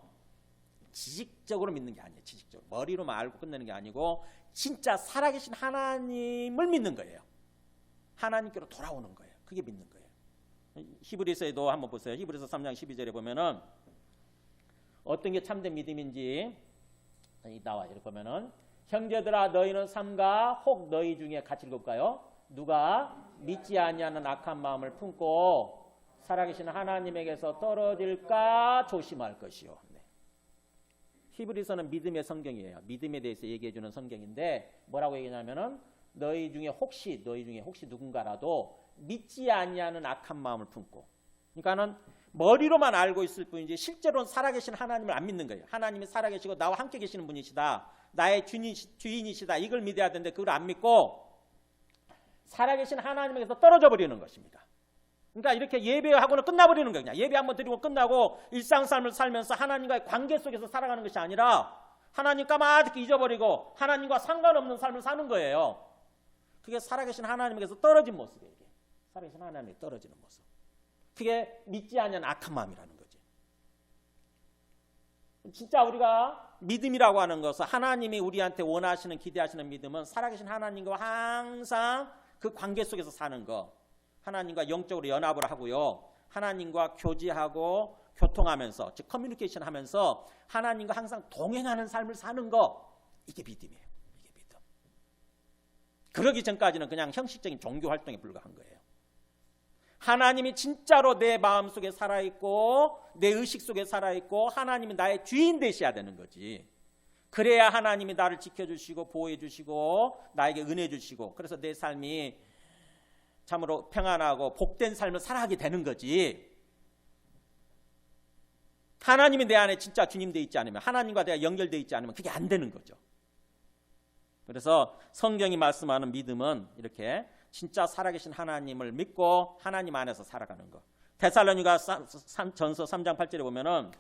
지식적으로 믿는 게 아니에요. 지식적으로 머리로만 알고 끝내는 게 아니고 진짜 살아계신 하나님을 믿는 거예요. 하나님께로 돌아오는 거예요. 그게 믿는 거예요. 히브리서에도 한번 보세요. 히브리서 3장 12절에 보면은 어떤 게 참된 믿음인지 나와. 이렇게 보면은 형제들아 너희는 삼가 혹 너희 중에 같이 읽을까요? 누가 믿지 아니하는 악한 마음을 품고 살아계신 하나님에게서 떨어질까 조심할 것이요. 네. 히브리서는 믿음의 성경이에요. 믿음에 대해서 얘기해 주는 성경인데 뭐라고 얘기하냐면은 너희 중에 혹시 누군가라도 믿지 아니하는 악한 마음을 품고, 그러니까는 머리로만 알고 있을 뿐이지 실제로는 살아계신 하나님을 안 믿는 거예요. 하나님이 살아계시고 나와 함께 계시는 분이시다, 나의 주인이시다, 이걸 믿어야 되는데 그걸 안 믿고 살아계신 하나님에게서 떨어져 버리는 것입니다. 그러니까 이렇게 예배하고는 끝나버리는 거예요. 그냥 예배 한번 드리고 끝나고 일상삶을 살면서 하나님과의 관계 속에서 살아가는 것이 아니라 하나님 까마득히 잊어버리고 하나님과 상관없는 삶을 사는 거예요. 그게 살아계신 하나님에게서 떨어진 모습이에요. 이게. 살아계신 하나님에 떨어지는 모습. 그게 믿지 않는 악한 마음이라는 거지. 진짜 우리가 믿음이라고 하는 것은 하나님이 우리한테 원하시는, 기대하시는 믿음은 살아계신 하나님과 항상 그 관계 속에서 사는 거, 하나님과 영적으로 연합을 하고요, 하나님과 교제하고 교통하면서, 즉 커뮤니케이션 하면서 하나님과 항상 동행하는 삶을 사는 거, 이게 믿음이에요. 이게 믿음. 그러기 전까지는 그냥 형식적인 종교 활동에 불과한 거예요. 하나님이 진짜로 내 마음속에 살아있고 내 의식 속에 살아있고 하나님이 나의 주인 되셔야 되는 거지. 그래야 하나님이 나를 지켜주시고 보호해주시고 나에게 은혜 주시고, 그래서 내 삶이 참으로 평안하고 복된 삶을 살아가게 되는 거지. 하나님이 내 안에 진짜 주님 되어 있지 않으면, 하나님과 내가 연결되어 있지 않으면 그게 안 되는 거죠. 그래서 성경이 말씀하는 믿음은 이렇게 진짜 살아계신 하나님을 믿고 하나님 안에서 살아가는 것. 데살로니가 전서 3장 8절에 보면은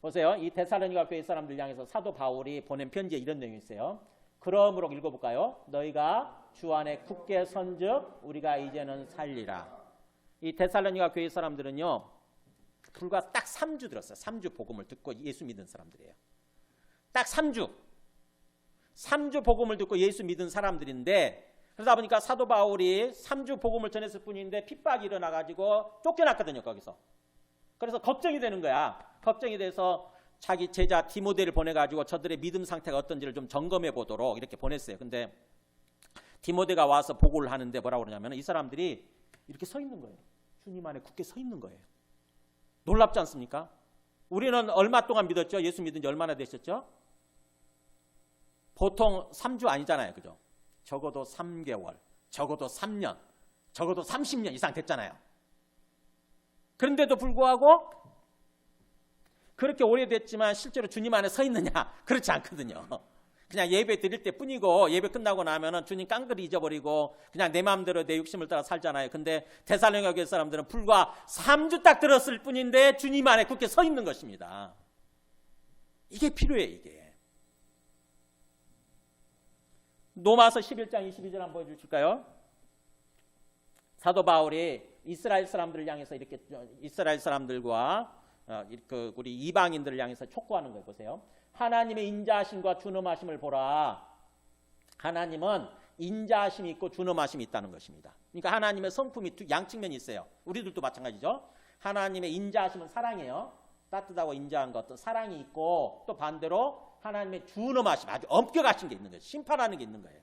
보세요. 이 데살로니가 교회 사람들 향해서 사도 바울이 보낸 편지에 이런 내용이 있어요. 그러므로 읽어볼까요? 너희가 주 안에 굳게 선즉 우리가 이제는 살리라. 이 데살로니가 교회 사람들은요, 불과 딱 3주 들었어요. 3주 복음을 듣고 예수 믿은 사람들이에요. 딱 3주 복음을 듣고 예수 믿은 사람들인데, 그러다 보니까 사도 바울이 3주 복음을 전했을 뿐인데 핍박이 일어나가지고 쫓겨났거든요, 거기서. 그래서 걱정이 되는 거야. 걱정이 돼서 자기 제자 디모데를 보내가지고 저들의 믿음 상태가 어떤지를 좀 점검해 보도록 이렇게 보냈어요. 근데 디모데가 와서 보고를 하는데 뭐라고 그러냐면 이 사람들이 이렇게 서 있는 거예요. 주님 안에 굳게 서 있는 거예요. 놀랍지 않습니까? 우리는 얼마 동안 믿었죠? 예수 믿은 지 얼마나 되셨죠? 보통 3주 아니잖아요. 그죠? 적어도 3개월, 적어도 3년, 적어도 30년 이상 됐잖아요. 그런데도 불구하고 그렇게 오래됐지만 실제로 주님 안에 서 있느냐? 그렇지 않거든요. 그냥 예배 드릴 때 뿐이고 예배 끝나고 나면은 주님 깡그리 잊어버리고 그냥 내 마음대로 내 욕심을 따라 살잖아요. 근데 데살로니가 교회 사람들은 불과 3주 딱 들었을 뿐인데 주님 안에 굳게 서 있는 것입니다. 이게 필요해, 이게. 로마서 11장 22절 한번 보여주실까요? 사도 바울이 이스라엘 사람들을 향해서 이렇게 이스라엘 사람들과 우리 이방인들을 향해서 촉구하는 거예요. 보세요. 하나님의 인자하심과 준엄하심을 보라. 하나님은 인자하심이 있고 준엄하심이 있다는 것입니다. 그러니까 하나님의 성품이 양측면이 있어요. 우리들도 마찬가지죠. 하나님의 인자하심은 사랑이에요. 따뜻하고 인자한 것, 어떤 사랑이 있고, 또 반대로 하나님의 준엄하심, 아주 엄격하신 게 있는 거예요. 심판하는 게 있는 거예요.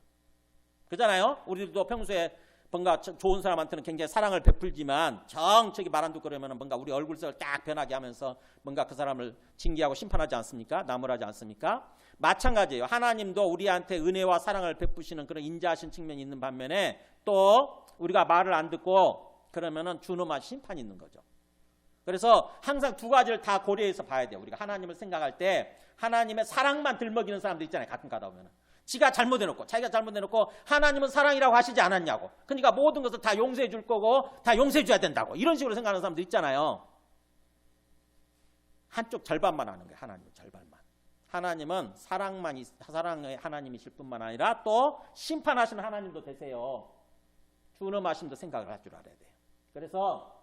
그렇잖아요. 우리들도 평소에 뭔가 좋은 사람한테는 굉장히 사랑을 베풀지만 정적이 말 안 듣고 그러면 뭔가 우리 얼굴색을 딱 변하게 하면서 뭔가 그 사람을 징계하고 심판하지 않습니까? 나무라지 않습니까? 마찬가지예요. 하나님도 우리한테 은혜와 사랑을 베푸시는 그런 인자하신 측면이 있는 반면에 또 우리가 말을 안 듣고 그러면은 준엄하신 심판이 있는 거죠. 그래서 항상 두 가지를 다 고려해서 봐야 돼요. 우리가 하나님을 생각할 때 하나님의 사랑만 들먹이는 사람들 있잖아요. 가끔 가다 보면은. 자기가 잘못해놓고 하나님은 사랑이라고 하시지 않았냐고. 그러니까 모든 것을 다 용서해 줄 거고 다 용서해 줘야 된다고. 이런 식으로 생각하는 사람들 있잖아요. 한쪽 절반만 하는 거예요. 하나님은 절반만. 하나님은 사랑의 하나님이실 뿐만 아니라 또 심판하시는 하나님도 되세요. 준엄하심도 생각을 할 줄 알아야 돼요. 그래서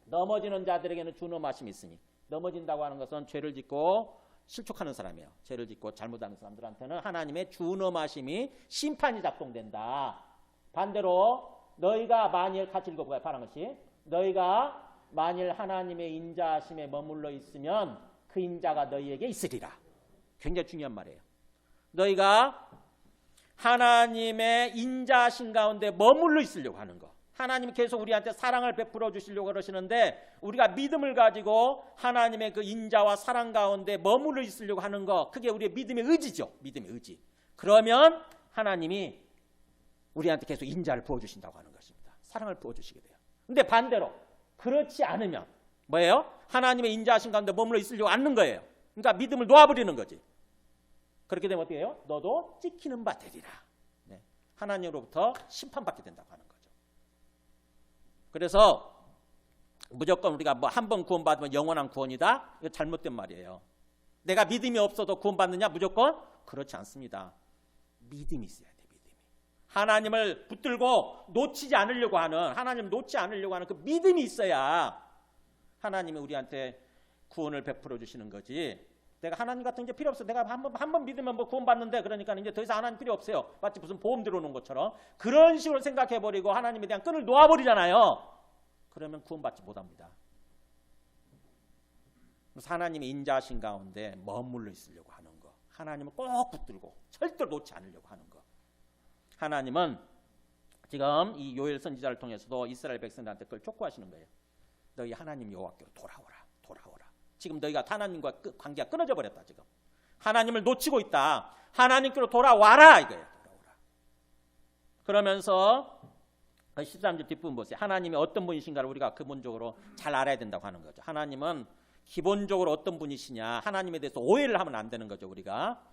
넘어지는 자들에게는 준엄하심이 있으니, 넘어진다고 하는 것은 죄를 짓고 실족하는 사람이에요. 죄를 짓고 잘못하는 사람들한테는 하나님의 준엄하심이 심판이 작동된다. 반대로 너희가 만일 같이 읽어보아요. 파란 것이. 너희가 만일 하나님의 인자하심에 머물러 있으면 그 인자가 너희에게 있으리라. 굉장히 중요한 말이에요. 너희가 하나님의 인자하심 가운데 머물러 있으려고 하는 거. 하나님이 계속 우리한테 사랑을 베풀어 주시려고 그러시는데 우리가 믿음을 가지고 하나님의 그 인자와 사랑 가운데 머물러 있으려고 하는 거, 그게 우리의 믿음의 의지죠. 믿음의 의지. 그러면 하나님이 우리한테 계속 인자를 부어주신다고 하는 것입니다. 사랑을 부어주시게 돼요. 근데 반대로 그렇지 않으면 뭐예요? 하나님의 인자하신 가운데 머물러 있으려고 않는 거예요. 그러니까 믿음을 놓아버리는 거지. 그렇게 되면 어떻게 해요? 너도 찍히는 바 되리라. 네. 하나님으로부터 심판받게 된다고 하는 거죠. 그래서 무조건 우리가 뭐 한 번 구원받으면 영원한 구원이다? 이거 잘못된 말이에요. 내가 믿음이 없어도 구원받느냐? 무조건? 그렇지 않습니다. 믿음이 있어야 돼. 믿음이. 하나님을 붙들고 놓치지 않으려고 하는, 하나님을 놓지 않으려고 하는 그 믿음이 있어야 하나님이 우리한테 구원을 베풀어 주시는 거지. 내가 하나님 같은 게 필요 없어. 내가 한 번 믿으면 뭐 구원받는데, 그러니까 이제 더 이상 하나님 필요 없어요. 마치 무슨 보험 들어오는 것처럼 그런 식으로 생각해버리고 하나님에 대한 끈을 놓아버리잖아요. 그러면 구원받지 못합니다. 그래서 하나님의 인자하신 가운데 머물러 있으려고 하는 거, 하나님을 꼭 붙들고 절대로 놓지 않으려고 하는 거. 하나님은 지금 이 요엘 선지자를 통해서도 이스라엘 백성들한테 그걸 촉구하시는 거예요. 너희 하나님 여호와께로 돌아오라. 지금 너희가 하나님과 관계가 끊어져 버렸다. 지금 하나님을 놓치고 있다. 하나님께로 돌아와라 이거예요. 돌아오라. 그러면서 13절 뒷부분 보세요. 하나님이 어떤 분이신가를 우리가 근본적으로 잘 알아야 된다고 하는 거죠. 하나님은 기본적으로 어떤 분이시냐, 하나님에 대해서 오해를 하면 안 되는 거죠. 우리가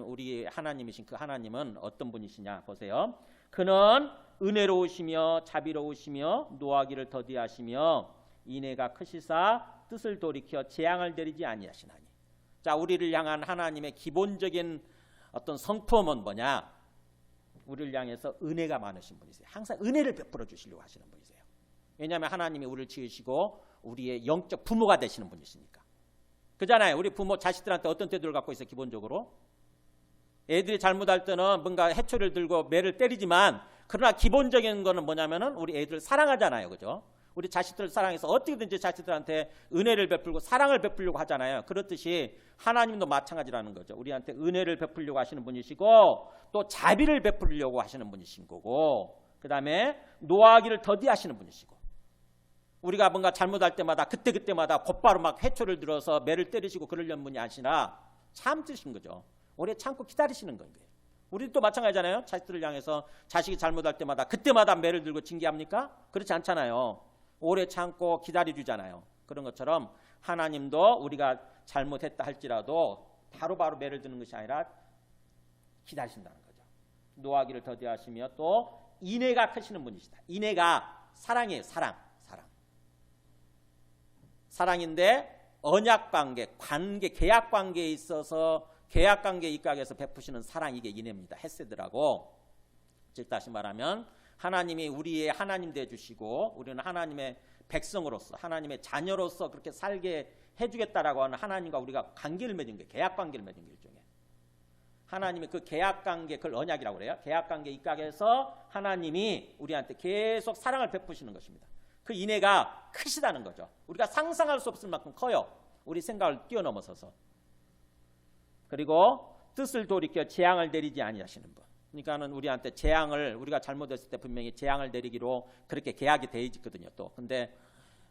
우리 하나님이신 그 하나님은 어떤 분이시냐 보세요. 그는 은혜로우시며 자비로우시며 노하기를 더디하시며 인애가 크시사 뜻을 돌이켜 재앙을 내리지 아니하시나니. 자, 우리를 향한 하나님의 기본적인 어떤 성품은 뭐냐? 우리를 향해서 은혜가 많으신 분이세요. 항상 은혜를 베풀어 주시려고 하시는 분이세요. 왜냐하면 하나님이 우리를 지으시고 우리의 영적 부모가 되시는 분이시니까. 그잖아요. 우리 부모 자식들한테 어떤 태도를 갖고 있어요, 기본적으로? 애들이 잘못할 때는 뭔가 해초를 들고 매를 때리지만, 그러나 기본적인 거는 뭐냐면은 우리 애들 사랑하잖아요. 그죠? 우리 자식들을 사랑해서 어떻게든지 자식들한테 은혜를 베풀고 사랑을 베풀려고 하잖아요. 그렇듯이 하나님도 마찬가지라는 거죠. 우리한테 은혜를 베풀려고 하시는 분이시고, 또 자비를 베풀려고 하시는 분이신 거고, 그 다음에 노하기를 더디하시는 분이시고, 우리가 뭔가 잘못할 때마다 그때마다 곧바로 막 해초를 들어서 매를 때리시고 그러려는 분이 아니라 참으신 거죠. 오래 참고 기다리시는 거예요. 우리도 마찬가지잖아요. 자식들을 향해서 자식이 잘못할 때마다 그때마다 매를 들고 징계합니까? 그렇지 않잖아요. 오래 참고 기다려주잖아요. 그런 것처럼 하나님도 우리가 잘못했다 할지라도 바로바로 매를 드는 것이 아니라 기다리신다는 거죠. 노하기를 더디하시며 또 인애가 크시는 분이시다. 인애가 사랑이에요. 사랑. 사랑인데 언약관계, 계약관계에 있어서 계약관계 입각에서 베푸시는 사랑, 이게 인애입니다. 헤세드라고. 즉 다시 말하면 하나님이 우리의 하나님 되어주시고 우리는 하나님의 백성으로서 하나님의 자녀로서 그렇게 살게 해주겠다라고 하는 하나님과 우리가 관계를 맺은 거예요. 계약관계를 맺은 게 일종의. 하나님의 그 계약관계, 그걸 언약이라고 그래요. 계약관계 입각에서 하나님이 우리한테 계속 사랑을 베푸시는 것입니다. 그 인애가 크시다는 거죠. 우리가 상상할 수 없을 만큼 커요. 우리 생각을 뛰어넘어서서. 그리고 뜻을 돌이켜 재앙을 내리지 아니하시는 분. 그러니까는 우리한테 재앙을, 우리가 잘못했을 때 분명히 재앙을 내리기로 그렇게 계약이 되어 있거든요. 또 근데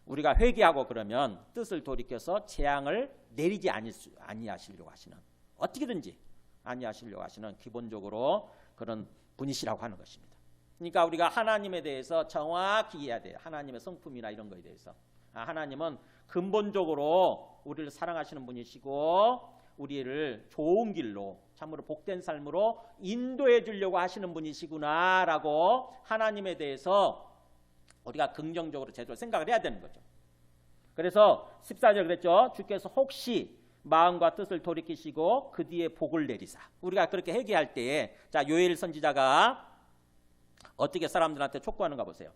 우리가 회개하고 그러면 뜻을 돌이켜서 재앙을 내리지 아니하시려고 하시는, 어떻게든지 아니하시려고 하시는 기본적으로 그런 분이시라고 하는 것입니다. 그러니까 우리가 하나님에 대해서 정확히 이해해야 돼요. 하나님의 성품이나 이런 거에 대해서. 하나님은 근본적으로 우리를 사랑하시는 분이시고 우리를 좋은 길로, 참으로 복된 삶으로 인도해 주려고 하시는 분이시구나라고 하나님에 대해서 우리가 긍정적으로 제대로 생각을 해야 되는 거죠. 그래서 14절 그랬죠. 주께서 혹시 마음과 뜻을 돌이키시고 그 뒤에 복을 내리사. 우리가 그렇게 회개할 때에, 자, 요엘 선지자가 어떻게 사람들한테 촉구하는가 보세요.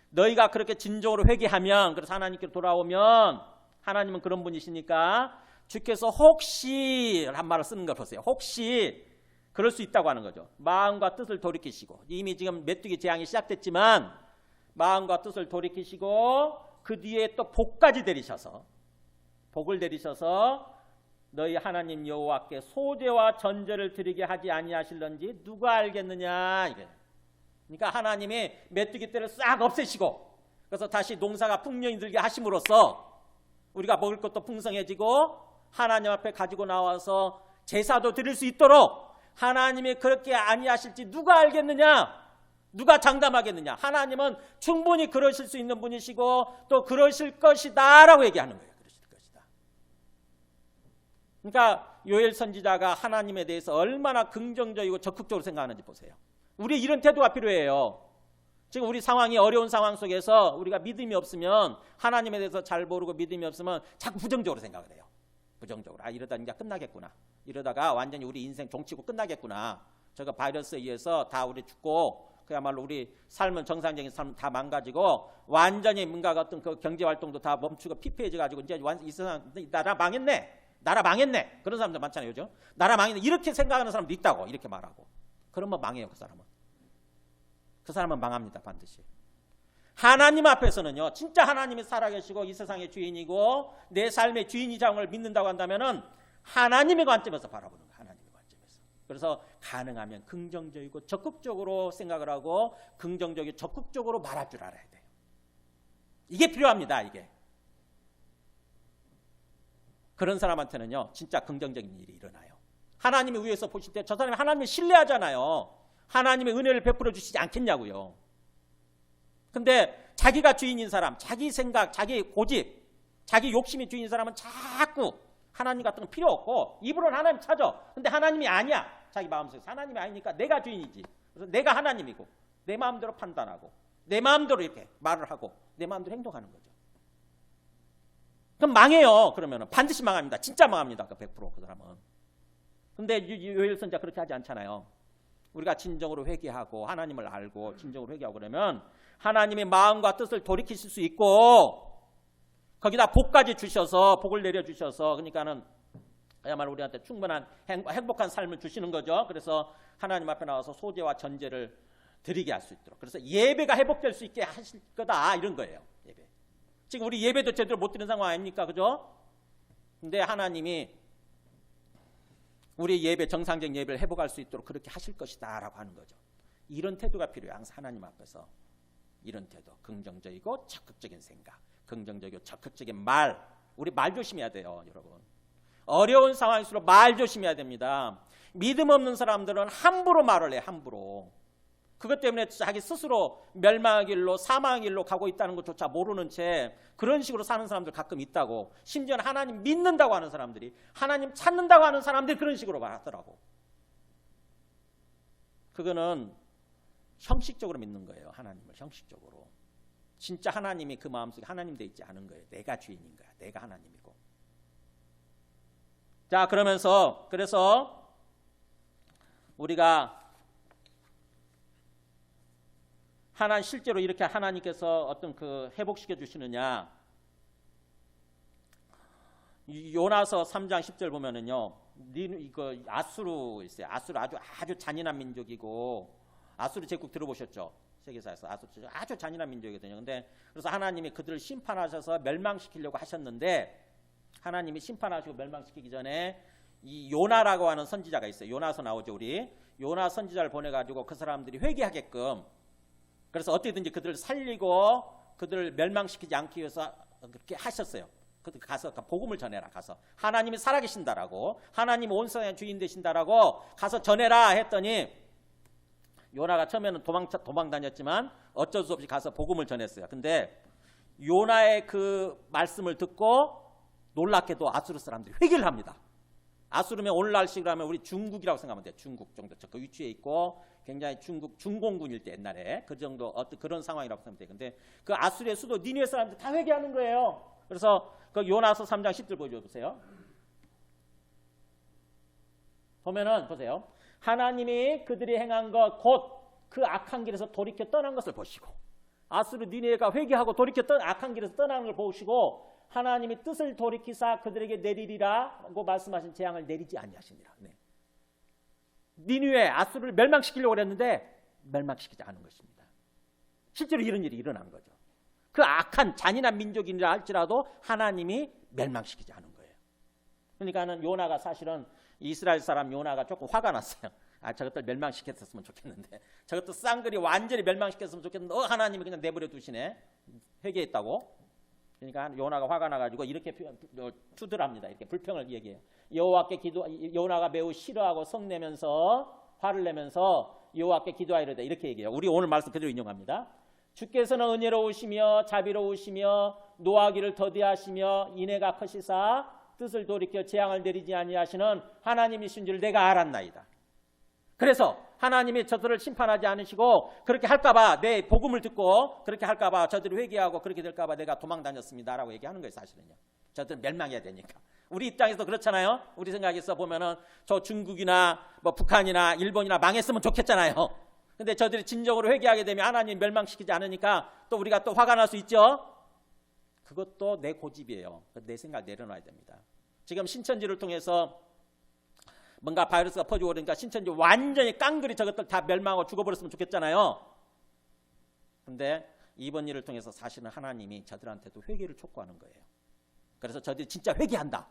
너희가 그렇게 진정으로 회개하면, 그래서 하나님께로 돌아오면, 하나님은 그런 분이시니까 주께서 혹시 한 말을 쓰는 거 보세요. 혹시 그럴 수 있다고 하는 거죠. 마음과 뜻을 돌이키시고, 이미 지금 메뚜기 재앙이 시작됐지만 마음과 뜻을 돌이키시고 그 뒤에 또 복까지 내리셔서, 복을 내리셔서 너희 하나님 여호와께 소제와 전제를 드리게 하지 아니하실런지 누가 알겠느냐, 이게. 그러니까 하나님이 메뚜기 떼를 싹 없애시고, 그래서 다시 농사가 풍년이 들게 하심으로써 우리가 먹을 것도 풍성해지고 하나님 앞에 가지고 나와서 제사도 드릴 수 있도록 하나님이 그렇게 아니하실지 누가 알겠느냐, 누가 장담하겠느냐. 하나님은 충분히 그러실 수 있는 분이시고 또 그러실 것이다 라고 얘기하는 거예요. 그러실 것이다. 그러니까 요엘 선지자가 하나님에 대해서 얼마나 긍정적이고 적극적으로 생각하는지 보세요. 우리 이런 태도가 필요해요. 지금 우리 상황이 어려운 상황 속에서 우리가 믿음이 없으면, 하나님에 대해서 잘 모르고 믿음이 없으면 자꾸 부정적으로 생각을 해요. 부정적으로. 이러다 이제 끝나겠구나. 이러다가 완전히 우리 인생 종치고 끝나겠구나. 저거 바이러스에 의해서 다 우리 죽고 그야말로 우리 삶은, 정상적인 삶은 다 망가지고 완전히 뭔가 어떤 그 경제활동도 다 멈추고 피폐해져가지고 이제 이 세상 나라 망했네. 그런 사람들 많잖아요. 요즘. 나라 망했네. 이렇게 생각하는 사람도 있다고. 이렇게 말하고. 그러면 망해요. 그 사람은 망합니다. 반드시. 하나님 앞에서는요, 진짜 하나님이 살아계시고 이 세상의 주인이고 내 삶의 주인이자는 걸 믿는다고 한다면은 하나님의 관점에서 바라보는 거예요. 하나님의 관점에서. 그래서 가능하면 긍정적이고 적극적으로 생각을 하고 긍정적이고 적극적으로 말할 줄 알아야 돼요. 이게 필요합니다. 이게. 그런 사람한테는요, 진짜 긍정적인 일이 일어나요. 하나님이 위에서 보실 때 저 사람이 하나님을 신뢰하잖아요. 하나님의 은혜를 베풀어 주시지 않겠냐고요. 근데 자기가 주인인 사람, 자기 생각, 자기 고집, 자기 욕심이 주인인 사람은 자꾸 하나님 같은 건 필요 없고 입으로는 하나님 찾아. 근데 하나님이 아니야. 자기 마음속에서 하나님이 아니니까 내가 주인이지. 그래서 내가 하나님이고 내 마음대로 판단하고 내 마음대로 이렇게 말을 하고 내 마음대로 행동하는 거죠. 그럼 망해요. 그러면은 반드시 망합니다. 진짜 망합니다. 그 100% 그 사람은. 근데 요엘 선지자 그렇게 하지 않잖아요. 우리가 진정으로 회개하고 하나님을 알고 진정으로 회개하고 그러면 하나님의 마음과 뜻을 돌이키실 수 있고 거기다 복까지 주셔서 복을 내려주셔서 그러니까는 그야말로 우리한테 충분한 행복한 삶을 주시는 거죠. 그래서 하나님 앞에 나와서 소제와 전제를 드리게 할 수 있도록. 그래서 예배가 회복될 수 있게 하실 거다 이런 거예요. 예배. 지금 우리 예배도 제대로 못 드리는 상황 아닙니까? 그죠? 근데 하나님이 우리 예배, 정상적 예배를 회복할 수 있도록 그렇게 하실 것이다 라고 하는 거죠. 이런 태도가 필요해요. 항상 하나님 앞에서. 이런 태도. 긍정적이고 적극적인 생각. 긍정적이고 적극적인 말. 우리 말 조심해야 돼요, 여러분. 어려운 상황일수록 말 조심해야 됩니다. 믿음 없는 사람들은 함부로 말을 해, 함부로. 그것 때문에 자기 스스로 멸망의 길로, 사망의 길로 가고 있다는 것조차 모르는 채 그런 식으로 사는 사람들 가끔 있다고. 심지어는 하나님 믿는다고 하는 사람들이, 하나님 찾는다고 하는 사람들이 그런 식으로 말하더라고. 그거는 형식적으로 믿는 거예요. 하나님을 형식적으로. 진짜 하나님이 그 마음속에 하나님 돼 있지 않은 거예요. 내가 주인인 거야. 내가 하나님이고. 자, 그러면서 그래서 우리가 실제로 이렇게 하나님께서 어떤 그 회복시켜 주시느냐. 요나서 3장 10절 보면은요. 이거 아수르 있어요. 아수르 아주 잔인한 민족이고, 아수르 제국 들어보셨죠? 세계사에서 아수르 아주 잔인한 민족이거든요. 근데 그래서 하나님이 그들을 심판하셔서 멸망시키려고 하셨는데, 하나님이 심판하시고 멸망시키기 전에 이 요나라고 하는 선지자가 있어요. 요나서 나오죠, 우리. 요나 선지자를 보내가지고 그 사람들이 회개하게끔, 그래서 어떻게든지 그들을 살리고 그들을 멸망시키지 않기 위해서 그렇게 하셨어요. 가서 복음을 전해라. 가서 하나님이 살아계신다라고, 하나님이 온 세상의 주인 되신다라고 가서 전해라 했더니, 요나가 처음에는 도망 다녔지만 어쩔 수 없이 가서 복음을 전했어요. 근데 요나의 그 말씀을 듣고 놀랍게도 아수르 사람들이 회개를 합니다. 아수르면 오늘날식으로 하면 우리 중국이라고 생각하면 돼요. 중국 정도 그 위치에 있고 굉장히 중국 중공군일 때 옛날에 그 정도 어떤 그런 상황이라고 생각하면 돼요. 근데 그 아수르의 수도 니느웨 사람들 다 회개하는 거예요. 그래서 그 요나서 3장 10절 보여주세요. 보면은 보세요. 하나님이 그들이 행한 것 곧 그 악한 길에서 돌이켜 떠난 것을 보시고, 아수르 니느웨가 회개하고 돌이켜 악한 길에서 떠나는 걸 보시고, 하나님이 뜻을 돌이키사 그들에게 내리리라고 말씀하신 재앙을 내리지 아니하시니라. 네. 니느웨 아수르를 멸망시키려고 했는데 멸망시키지 않은 것입니다. 실제로 이런 일이 일어난 거죠. 그 악한 잔인한 민족이라 할지라도 하나님이 멸망시키지 않은 거예요. 그러니까는 요나가 사실은 이스라엘 사람 요나가 조금 화가 났어요. 저것들 멸망시켰으면 좋겠는데, 저것들 쌍그리 완전히 멸망시켰으면 좋겠는데 하나님이 그냥 내버려 두시네. 회개했다고. 그러니까 요나가 화가 나가지고 이렇게 투덜합니다. 이렇게 불평을 얘기해요. 여호와께 요나가 매우 싫어하고 성내면서 화를 내면서 여호와께 기도하이르되 이렇게 얘기해요. 우리 오늘 말씀 그대로 인용합니다. 주께서는 은혜로우시며 자비로우시며 노하기를 더디하시며 인애가 크시사 뜻을 돌이켜 재앙을 내리지 아니하시는 하나님이신 줄 내가 알았나이다. 그래서 하나님이 저들을 심판하지 않으시고 그렇게 할까봐, 내 복음을 듣고 그렇게 할까봐 저들이 회개하고 그렇게 될까봐 내가 도망 다녔습니다 라고 얘기하는 거예요. 사실은요. 저들은 멸망해야 되니까. 우리 입장에서 그렇잖아요. 우리 생각에서 보면은 저 중국이나 뭐 북한이나 일본이나 망했으면 좋겠잖아요. 근데 저들이 진정으로 회개하게 되면 하나님 멸망시키지 않으니까 또 우리가 또 화가 날 수 있죠. 그것도 내 고집이에요. 내 생각 내려놔야 됩니다. 지금 신천지를 통해서 뭔가 바이러스가 퍼지고 그러니까 신천지 완전히 깡그리 저것들 다 멸망하고 죽어버렸으면 좋겠잖아요. 근데 이번 일을 통해서 사실은 하나님이 저들한테도 회개를 촉구하는 거예요. 그래서 저들이 진짜 회개한다.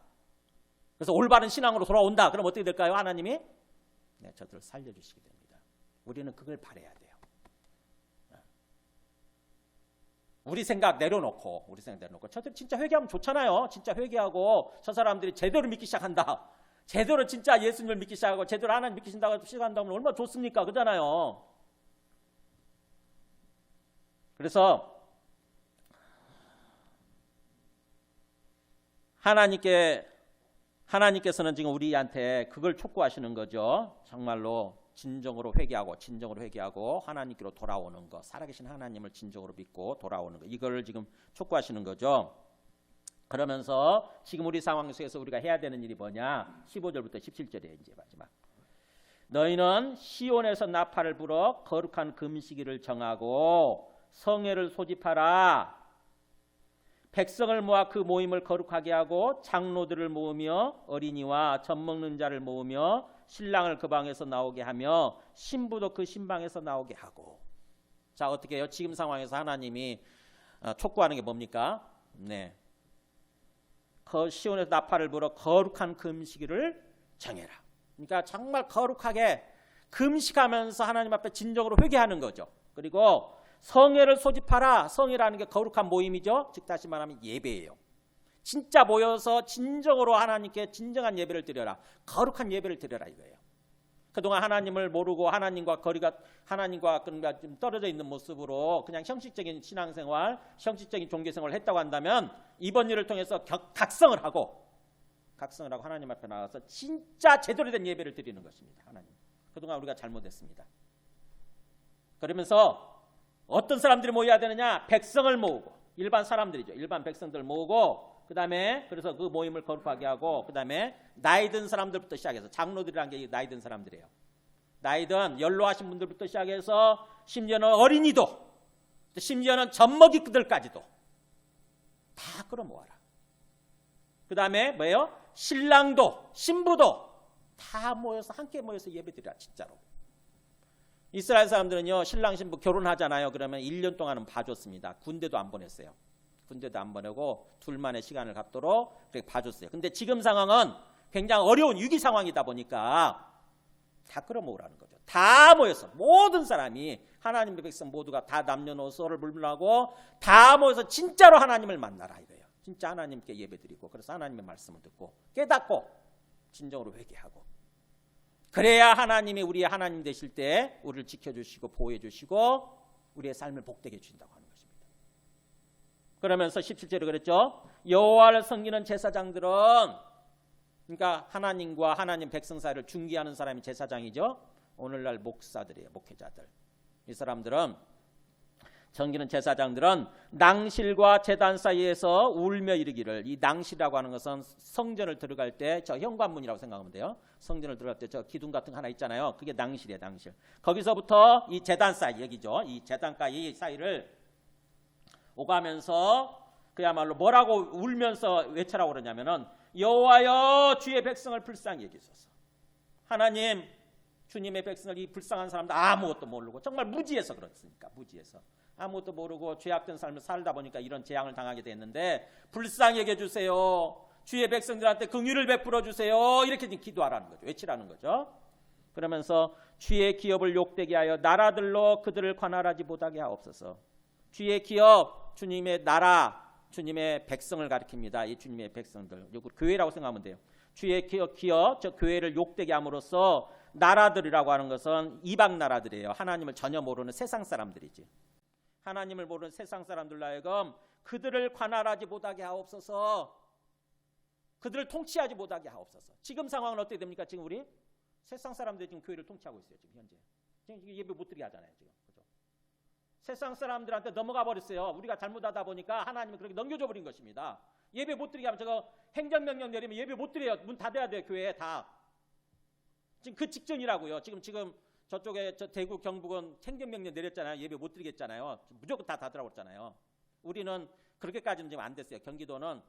그래서 올바른 신앙으로 돌아온다. 그럼 어떻게 될까요? 하나님이 저들을 살려주시게 됩니다. 우리는 그걸 바라야 돼요. 우리 생각 내려놓고 저들 진짜 회개하면 좋잖아요. 진짜 회개하고 저 사람들이 제대로 믿기 시작한다. 제대로 진짜 예수님을 믿기 시작하고 제대로 하나님 믿기 시작한다면 얼마나 좋습니까? 그잖아요. 그래서 하나님께서는 지금 우리한테 그걸 촉구하시는 거죠. 정말로 진정으로 회개하고 하나님께로 돌아오는 것, 살아계신 하나님을 진정으로 믿고 돌아오는 것, 이걸 지금 촉구하시는 거죠. 그러면서 지금 우리 상황 속에서 우리가 해야 되는 일이 뭐냐? 15절부터 17절이에요. 이제 마지막. 너희는 시온에서 나팔을 불어 거룩한 금식일을 정하고 성회를 소집하라. 백성을 모아 그 모임을 거룩하게 하고 장로들을 모으며 어린이와 젖 먹는 자를 모으며 신랑을 그 방에서 나오게 하며 신부도 그 신방에서 나오게 하고. 자, 어떻게 해요? 지금 상황에서 하나님이 촉구하는 게 뭡니까? 네. 시온에서 나팔을 불어 거룩한 금식일을 정해라. 그러니까 정말 거룩하게 금식하면서 하나님 앞에 진정으로 회개하는 거죠. 그리고 성회를 소집하라. 성회라는 게 거룩한 모임이죠. 즉 다시 말하면 예배예요. 진짜 모여서 진정으로 하나님께 진정한 예배를 드려라. 거룩한 예배를 드려라 이거예요. 그동안 하나님을 모르고 하나님과 좀 떨어져 있는 모습으로 그냥 형식적인 신앙생활, 형식적인 종교생활을 했다고 한다면 이번 일을 통해서 각성을 하고 하나님 앞에 나가서 진짜 제대로 된 예배를 드리는 것입니다. 하나님. 그동안 우리가 잘못했습니다. 그러면서 어떤 사람들이 모여야 되느냐? 백성을 모으고, 일반 사람들이죠. 일반 백성들 모으고, 그 다음에 그래서 그 모임을 거룩하게 하고, 그 다음에 나이 든 사람들부터 시작해서, 장로들이라는 게 나이 든 사람들이에요. 나이 든 연로하신 분들부터 시작해서 심지어는 어린이도, 심지어는 젖먹이들까지도 다 끌어모아라. 그 다음에 뭐예요? 신랑도 신부도 다 모여서 함께 모여서 예배드리라. 진짜로. 이스라엘 사람들은요, 신랑 신부 결혼하잖아요. 그러면 1년 동안은 봐줬습니다. 군대도 안 보냈어요. 군대도 안 보내고 둘만의 시간을 갖도록 그렇게 봐줬어요. 근데 지금 상황은 굉장히 어려운 위기 상황이다 보니까 다 끌어모으라는 거죠. 다 모여서 모든 사람이 하나님의 백성 모두가 다 남녀노소를 불문하고 다 모여서 진짜로 하나님을 만나라 이거예요. 진짜 하나님께 예배드리고 그래서 하나님의 말씀을 듣고 깨닫고 진정으로 회개하고 그래야 하나님이 우리의 하나님 되실 때 우리를 지켜주시고 보호해주시고 우리의 삶을 복되게 해주신다고 하는 것입니다. 그러면서 17절에 그랬죠. 여호와를 섬기는 제사장들은 그러니까 하나님과 하나님 백성 사이를 중개하는 사람이 제사장이죠. 오늘날 목사들이에요. 목회자들. 이 사람들은 섬기는 제사장들은 낭실과 제단 사이에서 울며 이르기를 이 낭실이라고 하는 것은 성전을 들어갈 때 저 현관문이라고 생각하면 돼요. 성전을 들어갈 때 저 기둥 같은 거 하나 있잖아요. 그게 낭실이에요. 낭실. 거기서부터 이 제단 사이 여기죠. 이 제단과 이 사이를 오가면서 그야말로 뭐라고 울면서 외쳐라고 그러냐면은 여호와여 주의 백성을 불쌍히 여기소서. 하나님 주님의 백성을 이 불쌍한 사람들 아무것도 모르고 정말 무지해서 그렇습니까? 무지해서 아무것도 모르고 죄악된 삶을 살다 보니까 이런 재앙을 당하게 됐는데 불쌍히 여겨주세요. 주의 백성들한테 긍휼을 베풀어 주세요. 이렇게 기도하라는 거죠. 외치라는 거죠. 그러면서 주의 기업을 욕되게 하여 나라들로 그들을 관할하지 못하게 하옵소서. 주의 기업, 주님의 나라, 주님의 백성을 가리킵니다. 이 주님의 백성들. 이거 교회라고 생각하면 돼요. 주의 기업, 저 교회를 욕되게 함으로써 나라들이라고 하는 것은 이방 나라들이에요. 하나님을 전혀 모르는 세상 사람들이지. 하나님을 모르는 세상 사람들로 하여금 그들을 관할하지 못하게 하옵소서. 그들을 통치하지 못하게 하옵소서. 지금 상황은 어떻게 됩니까? 지금 우리 세상 사람들이 지금 교회를 통치하고 있어요. 지금 현재. 지금 예배 못 드리게 하잖아요. 지금. 그죠? 세상 사람들한테 넘어가 버렸어요. 우리가 잘못하다 보니까 하나님은 그렇게 넘겨줘 버린 것입니다. 예배 못 드리게 하면 저거 행정명령 내리면 예배 못 드려요. 문 닫아야 돼요. 교회에 다. 지금 그 직전이라고요. 지금 저쪽에 저 대구 경북은 행정명령 내렸잖아요. 예배 못 드리겠잖아요. 무조건 다 닫으라고 했잖아요. 우리는 그렇게까지는 지금 안 됐어요. 경기도는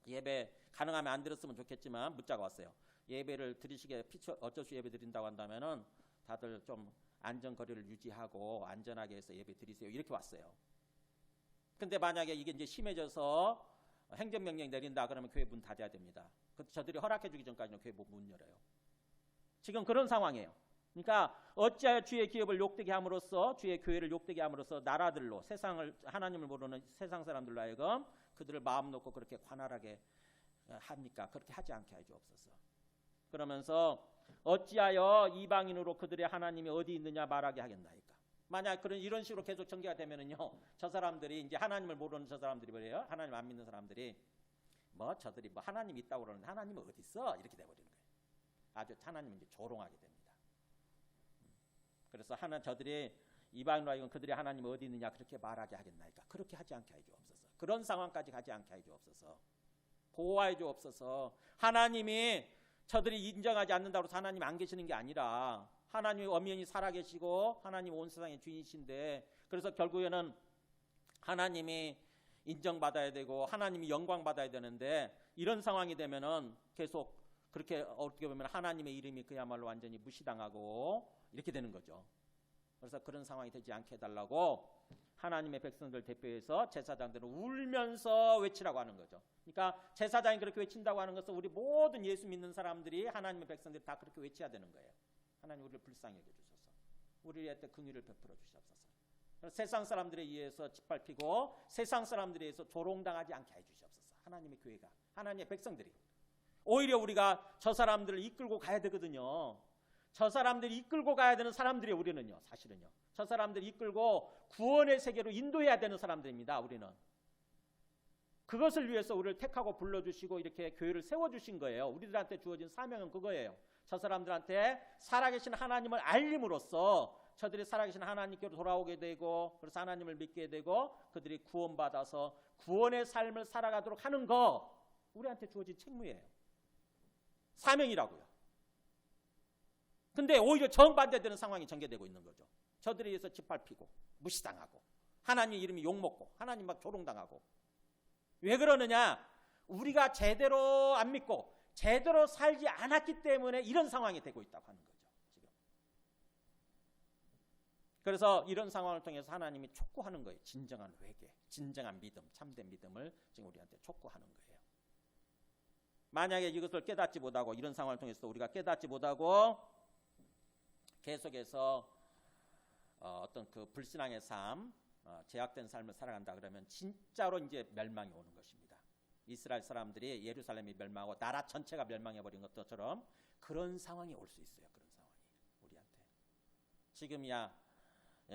예배 가능하면 안 드렸으면 좋겠지만 문자가 왔어요. 예배를 드리시게 어쩔 수 예배 드린다고 한다면은 다들 좀 안전거리를 유지하고 안전하게 해서 예배 드리세요. 이렇게 왔어요. 근데 만약에 이게 이제 심해져서 행정명령 내린다 그러면 교회 문 닫아야 됩니다. 저들이 허락해 주기 전까지는 교회 문 열어요. 지금 그런 상황이에요. 그러니까 어찌하여 주의 기업을 욕되게 함으로써 주의 교회를 욕되게 함으로써 나라들로 세상을 하나님을 모르는 세상 사람들로 하여금 그들을 마음 놓고 그렇게 관할하게 합니까? 그렇게 하지 않게 해 주옵소서. 그러면서 어찌하여 이방인으로 그들의 하나님이 어디 있느냐 말하게 하겠나이까. 만약 이런 식으로 계속 전개가 되면은요, 저 사람들이 이제 하나님을 모르는 저 사람들이 뭐래요? 하나님 안 믿는 사람들이 저들이 하나님 있다고 그러는데 하나님은 어디 있어? 이렇게 돼버리는 거예요. 아주 하나님은 이제 조롱하게 됩니다. 그래서 저들이 이방인으로 하여금 그들의 하나님이 어디 있느냐 그렇게 말하게 하겠나이까. 그렇게 하지 않게 해 주옵소서. 그런 상황까지 가지 않게 해 주옵소서. 보호해 주옵소서. 하나님이 저들이 인정하지 않는다고 해서 하나님 안 계시는 게 아니라 하나님이 엄연히 살아계시고 하나님 온 세상의 주인이신데 그래서 결국에는 하나님이 인정받아야 되고 하나님이 영광 받아야 되는데 이런 상황이 되면은 계속 그렇게 어떻게 보면 하나님의 이름이 그야말로 완전히 무시당하고 이렇게 되는 거죠. 그래서 그런 상황이 되지 않게 해달라고 하나님의 백성들 대표해서 제사장들은 울면서 외치라고 하는 거죠. 그러니까 제사장이 그렇게 외친다고 하는 것은 우리 모든 예수 믿는 사람들이 하나님의 백성들이 다 그렇게 외쳐야 되는 거예요. 하나님 우리를 불쌍히 여겨주소서. 우리한테 긍휼을 베풀어 주시옵소서. 세상 사람들에 의해서 짓밟히고 세상 사람들에 의해서 조롱당하지 않게 해주시옵소서. 하나님의 교회가, 하나님의 백성들이. 오히려 우리가 저 사람들을 이끌고 가야 되거든요. 저 사람들이 이끌고 가야 되는 사람들이 우리는요. 사실은요. 저 사람들이 이끌고 구원의 세계로 인도해야 되는 사람들입니다. 우리는. 그것을 위해서 우리를 택하고 불러주시고 이렇게 교회를 세워주신 거예요. 우리들한테 주어진 사명은 그거예요. 저 사람들한테 살아계신 하나님을 알림으로써 저들이 살아계신 하나님께로 돌아오게 되고 그래서 하나님을 믿게 되고 그들이 구원받아서 구원의 삶을 살아가도록 하는 거 우리한테 주어진 책무예요. 사명이라고요. 근데 오히려 정반대되는 상황이 전개되고 있는 거죠. 저들에 의해서 짓밟히고 무시당하고 하나님 이름이 욕먹고 하나님 막 조롱당하고. 왜 그러느냐? 우리가 제대로 안 믿고 제대로 살지 않았기 때문에 이런 상황이 되고 있다고 하는 거죠. 지금. 그래서 이런 상황을 통해서 하나님이 촉구하는 거예요. 진정한 회개, 진정한 믿음, 참된 믿음을 지금 우리한테 촉구하는 거예요. 만약에 이것을 깨닫지 못하고 이런 상황을 통해서 우리가 깨닫지 못하고 계속해서 어떤 그 불신앙의 삶, 제약된 삶을 살아간다 그러면 진짜로 이제 멸망이 오는 것입니다. 이스라엘 사람들이 예루살렘이 멸망하고 나라 전체가 멸망해버린 것처럼 그런 상황이 올 수 있어요. 그런 상황이 우리한테. 지금이야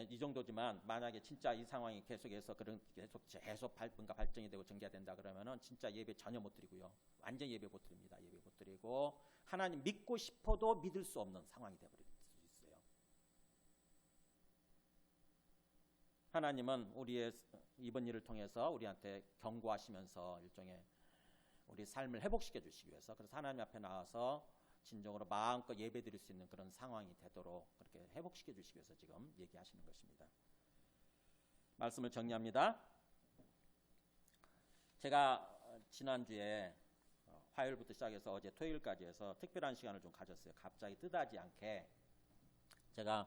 이 정도지만 만약에 진짜 이 상황이 계속해서 계속 발전이 되고 전개된다 그러면은 진짜 예배 전혀 못 드리고요. 완전 예배 못 드립니다. 예배 못 드리고 하나님 믿고 싶어도 믿을 수 없는 상황이 되어버릴 수 있어요. 하나님은 우리의 이번 일을 통해서 우리한테 경고하시면서 일종의 우리 삶을 회복시켜 주시기 위해서 그래서 하나님 앞에 나와서 진정으로 마음껏 예배 드릴 수 있는 그런 상황이 되도록 그렇게 회복시켜 주시기 위해서 지금 얘기하시는 것입니다. 말씀을 정리합니다. 제가 지난주에 화요일부터 시작해서 어제 토요일까지 해서 특별한 시간을 좀 가졌어요. 갑자기 뜻하지 않게 제가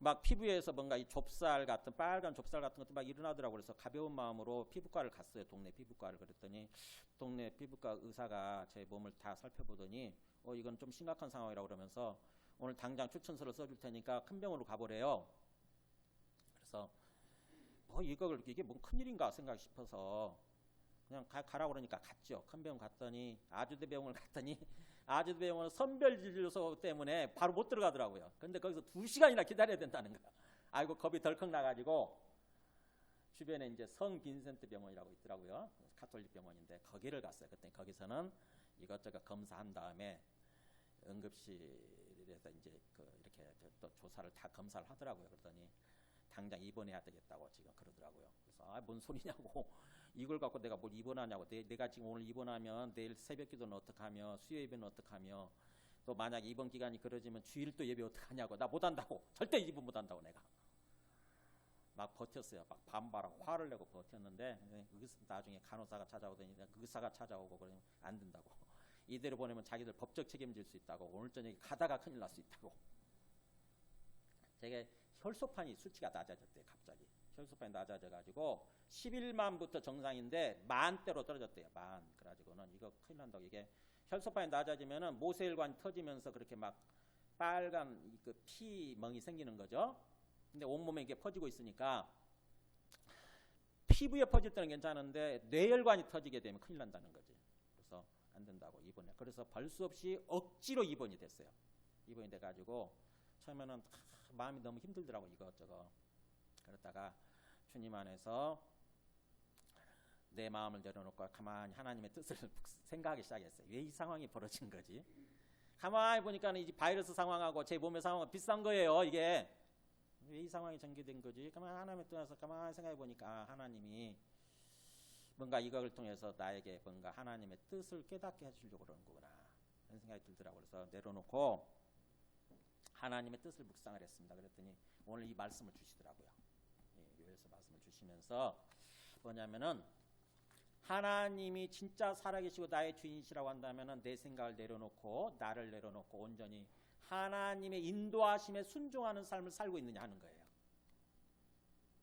막 피부에서 뭔가 이 좁쌀 같은 빨간 좁쌀 같은 것도 막 일어나더라고요. 그래서 가벼운 마음으로 피부과를 갔어요. 동네 피부과를. 그랬더니 동네 피부과 의사가 제 몸을 다 살펴보더니 이건 좀 심각한 상황이라고 그러면서 오늘 당장 추천서를 써줄 테니까 큰 병원으로 가보래요. 그래서 이게 뭔 큰일인가 생각 싶어서 그냥 가라고 그러니까 갔죠. 큰 병원 갔더니 아주대 병원을 갔더니 아주대 병원은 선별진료소 때문에 바로 못 들어가더라고요. 근데 거기서 2시간이나 기다려야 된다는 거야. 아이고 겁이 덜컥 나가지고 주변에 이제 성 빈센트 병원이라고 있더라고요. 가톨릭 병원인데 거기를 갔어요. 그때 거기서는 이것저것 검사한 다음에 응급실에서 이제 이렇게 또 조사를 다 검사를 하더라고요. 그러더니 당장 입원해야 되겠다고 지금 그러더라고요. 그래서 뭔 소리냐고 이걸 갖고 내가 뭘 입원하냐고 내가 지금 오늘 입원하면 내일 새벽기도는 어떡하며 수요 예배는 어떡하며 또 만약에 입원 기간이 길어지면 주일 또 예배 어떡하냐고 나 못한다고 절대 입원 못한다고 내가 막 버텼어요. 막 반발하고 화를 내고 버텼는데 나중에 간호사가 찾아오더니 의사가 찾아오고 그러면 안 된다고 이대로 보내면 자기들 법적 책임질 수 있다고 오늘 저녁에 가다가 큰일 날 수 있다고 되게 혈소판이 수치가 낮아졌대요. 갑자기 혈소판이 낮아져가지고 11만부터 정상인데 만대로 떨어졌대요. 그래가지고는 이거 큰일 난다고 이게 혈소판이 낮아지면은 모세혈관이 터지면서 그렇게 막 빨간 그 피멍이 생기는 거죠. 근데 온몸에 이게 퍼지고 있으니까 피부에 퍼질 때는 괜찮은데 뇌혈관이 터지게 되면 큰일 난다는 거지. 그래서 안 된다고 입원해. 그래서 벌 수 없이 억지로 입원이 됐어요. 입원이 돼가지고 처음에는 마음이 너무 힘들더라고 이것저것. 그러다가 주님 안에서 내 마음을 내려놓고 가만히 하나님의 뜻을 생각하기 시작했어요. 왜 이 상황이 벌어진 거지? 가만히 보니까 이 바이러스 상황하고 제 몸의 상황은 비슷한 거예요. 이게 왜 이 상황이 전개된 거지? 가만히 하나님의 뜻에서 가만히 생각해 보니까 하나님이 뭔가 이걸 통해서 나에게 뭔가 하나님의 뜻을 깨닫게 해주려고 그러는 거구나 그런 생각이 들더라고요. 그래서 내려놓고 하나님의 뜻을 묵상을 했습니다. 그랬더니 오늘 이 말씀을 주시더라고요. 요엘서 말씀을 주시면서 뭐냐면은 하나님이 진짜 살아계시고 나의 주인이시라고 한다면은 내 생각을 내려놓고 나를 내려놓고 온전히 하나님의 인도하심에 순종하는 삶을 살고 있느냐 하는 거예요.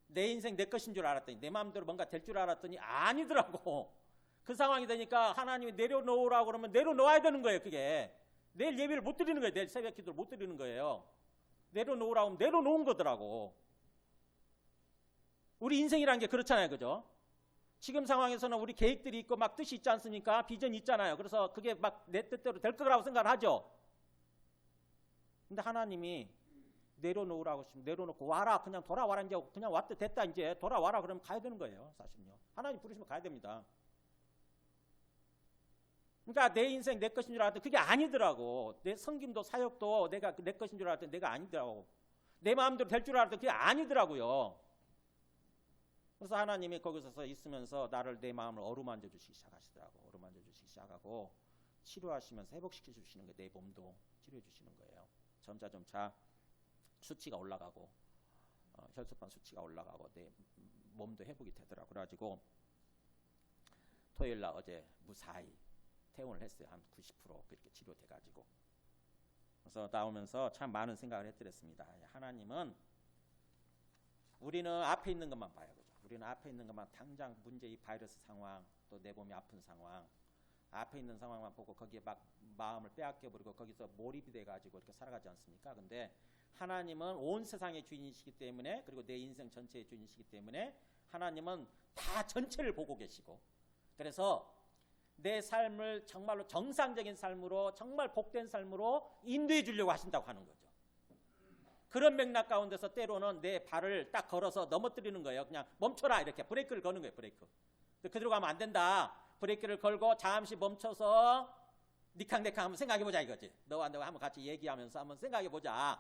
내 인생 내 것인 줄 알았더니 내 마음대로 뭔가 될 줄 알았더니 아니더라고. 그 상황이 되니까 하나님이 내려놓으라고 그러면 내려놓아야 되는 거예요. 그게 내일 예배를 못 드리는 거예요. 내일 새벽 기도를 못 드리는 거예요. 내려놓으라고 하면 내려놓은 거더라고. 우리 인생이라는 게 그렇잖아요. 그죠? 지금 상황에서는 우리 계획들이 있고 막 뜻이 있지 않습니까? 비전이 있잖아요. 그래서 그게 막 내 뜻대로 될 거라고 생각을 하죠. 근데 하나님이 내려놓으라고 하시면 내려놓고 와라. 그냥 돌아와라. 이제 그냥 왔다 됐다. 이제 돌아와라. 그러면 가야 되는 거예요. 사실은요. 하나님 부르시면 가야 됩니다. 그러니까 내 인생 내 것인 줄 알았더니 그게 아니더라고. 내 섬김도 사역도 내가 내 것인 줄 알았더니 내가 아니더라고. 내 마음대로 될 줄 알았더니 그게 아니더라고요. 그래서 하나님이 거기서 있으면서 나를 내 마음을 어루만져 주시기 시작하시더라고. 어루만져 주시기 시작하고 치료하시면서 회복시켜 주시는 거예요. 내 몸도 치료해 주시는 거예요. 점차 수치가 올라가고 혈소판 수치가 올라가고 내 몸도 회복이 되더라고. 그래가지고 토요일 날 어제 무사히 퇴원을 했어요. 한 90% 그렇게 치료돼가지고. 그래서 나오면서 참 많은 생각을 했더랬습니다. 하나님은 우리는 앞에 있는 것만 봐요. 그죠? 우리는 앞에 있는 것만 당장 문제 이 바이러스 상황 또 내 몸이 아픈 상황 앞에 있는 상황만 보고 거기에 막 마음을 빼앗겨버리고 거기서 몰입이 돼가지고 이렇게 살아가지 않습니까? 근데 하나님은 온 세상의 주인이시기 때문에 그리고 내 인생 전체의 주인이시기 때문에 하나님은 다 전체를 보고 계시고 그래서 내 삶을 정말로 정상적인 삶으로 정말 복된 삶으로 인도해 주려고 하신다고 하는 거죠. 그런 맥락 가운데서 때로는 내 발을 딱 걸어서 넘어뜨리는 거예요. 그냥 멈춰라 이렇게 브레이크를 거는 거예요. 브레이크. 그대로 가면 안 된다. 브레이크를 걸고 잠시 멈춰서 니캉네캉 한번 생각해보자 이거지. 너와 내가 한번 같이 얘기하면서 한번 생각해보자.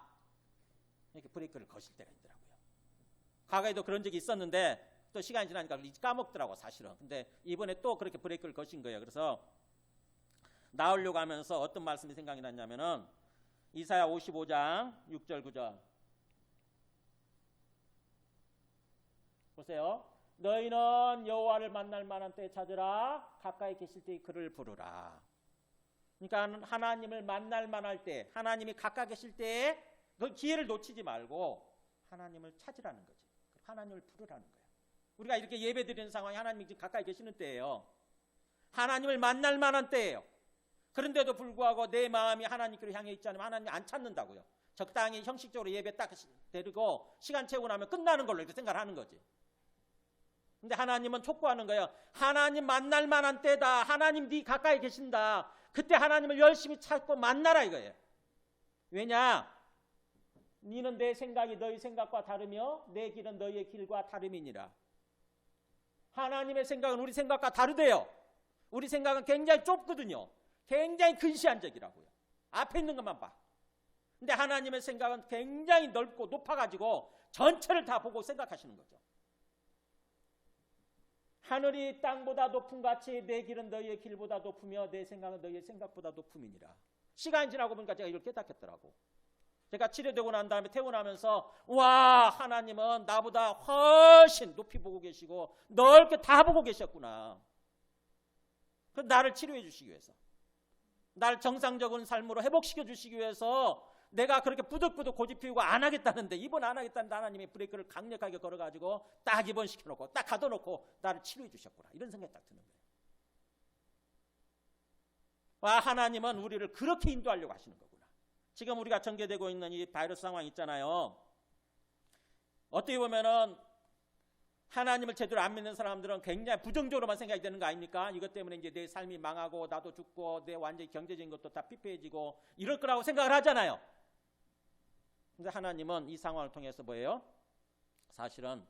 이렇게 브레이크를 거실 때가 있더라고요. 과거에도 그런 적이 있었는데 또 시간이 지나니까 까먹더라고 사실은. 근데 이번에 또 그렇게 브레이크를 거신 거예요. 그래서 나오려고 하면서 어떤 말씀이 생각이 났냐면은 이사야 55장 6절 9절 보세요. 너희는 여호와를 만날 만한 때에 찾으라. 가까이 계실 때 그를 부르라. 그러니까 하나님을 만날 만할 때 하나님이 가까이 계실 때에 그 기회를 놓치지 말고 하나님을 찾으라는 거지. 하나님을 부르라는 거예요. 우리가 이렇게 예배드리는 상황이 하나님이 지금 가까이 계시는 때예요. 하나님을 만날 만한 때예요. 그런데도 불구하고 내 마음이 하나님께로 향해 있지 않으면 하나님 안 찾는다고요. 적당히 형식적으로 예배 딱 데리고 시간 채우고 나면 끝나는 걸로 이렇게 생각을 하는 거지. 근데 하나님은 촉구하는 거예요. 하나님 만날 만한 때다. 하나님 네 가까이 계신다. 그때 하나님을 열심히 찾고 만나라 이거예요. 왜냐? 너는 내 생각이 너희 생각과 다르며 내 길은 너희의 길과 다름이니라. 하나님의 생각은 우리 생각과 다르대요. 우리 생각은 굉장히 좁거든요. 굉장히 근시안적이라고요. 앞에 있는 것만 봐. 근데 하나님의 생각은 굉장히 넓고 높아가지고 전체를 다 보고 생각하시는 거죠. 하늘이 땅보다 높은 같이 내 길은 너희의 길보다 높으며 내 생각은 너희의 생각보다 높음이니라. 시간이 지나고 보니까 제가 이걸 깨닫겠더라고. 제가 치료되고 난 다음에 퇴원하면서 와 하나님은 나보다 훨씬 높이 보고 계시고 넓게 다 보고 계셨구나. 그 나를 치료해 주시기 위해서 나를 정상적인 삶으로 회복시켜 주시기 위해서 내가 그렇게 부득부득 고집 피우고 안 하겠다는데 이번 안 하겠다는데 하나님이 브레이크를 강력하게 걸어가지고 딱 입원시켜놓고 딱 가둬놓고 나를 치료해 주셨구나. 이런 생각이 딱 드는 거예요. 와 하나님은 우리를 그렇게 인도하려고 하시는 거구나. 지금 우리가 전개되고 있는 이 바이러스 상황 있잖아요. 어떻게 보면은 하나님을 제대로 안 믿는 사람들은 굉장히 부정적으로만 생각이 되는 거 아닙니까? 이것 때문에 이제 내 삶이 망하고 나도 죽고 내 완전히 경제적인 것도 다 피폐해지고 이럴 거라고 생각을 하잖아요. 근데 하나님은 이 상황을 통해서 뭐예요? 사실은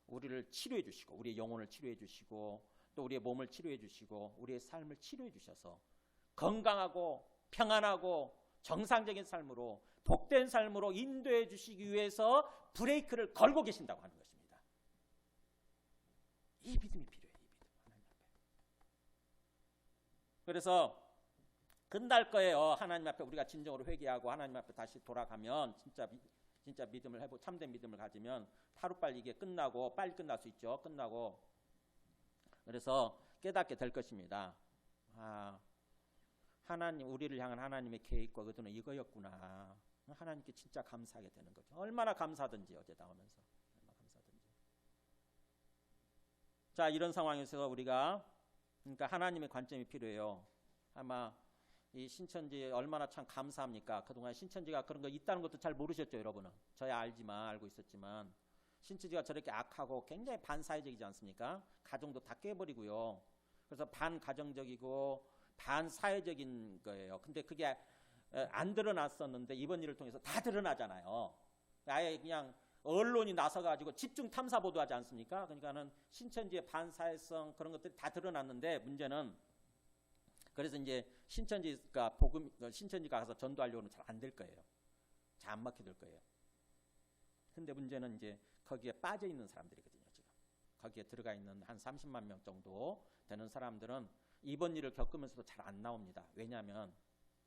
우리를 치료해 주시고 우리의 영혼을 치료해 주시고 또 우리의 몸을 치료해 주시고 우리의 삶을 치료해 주셔서 건강하고 평안하고 정상적인 삶으로 복된 삶으로 인도해 주시기 위해서 브레이크를 걸고 계신다고 하는 것입니다. 이 믿음이 필요해요. 이 믿음. 하나님 앞에. 그래서 끝날 거예요. 하나님 앞에 우리가 진정으로 회개하고 하나님 앞에 다시 돌아가면 진짜 믿음을 해보 참된 믿음을 가지면 하루빨리 이게 끝나고 빨리 끝날 수 있죠. 끝나고 그래서 깨닫게 될 것입니다. 아, 하나님, 우리를 향한 하나님의 계획과 의도는 이거였구나. 하나님께 진짜 감사하게 되는 거죠. 얼마나 감사하든지 어제 나오면서 얼마나 감사하든지. 자, 이런 상황에서 우리가 그러니까 하나님의 관점이 필요해요. 아마 이 신천지 얼마나 참 감사합니까? 그동안 신천지가 그런 거 있다는 것도 잘 모르셨죠, 여러분은. 저야 알고 있었지만 신천지가 저렇게 악하고 굉장히 반사회적이지 않습니까? 가정도 다 깨버리고요. 그래서 반가정적이고 반사회적인 거예요. 근데 그게 안 드러났었는데 이번 일을 통해서 다 드러나잖아요. 아예 그냥 언론이 나서가지고 집중 탐사 보도하지 않습니까? 그러니까는 신천지의 반사회성 그런 것들이 다 드러났는데 문제는 그래서 이제 신천지가 가서 전도하려고는 잘 안 될 거예요. 잘 안 먹히될 거예요. 근데 문제는 이제 거기에 빠져 있는 사람들이거든요. 지금 거기에 들어가 있는 한 30만 명 정도 되는 사람들은 이번 일을 겪으면서도 잘 안 나옵니다. 왜냐하면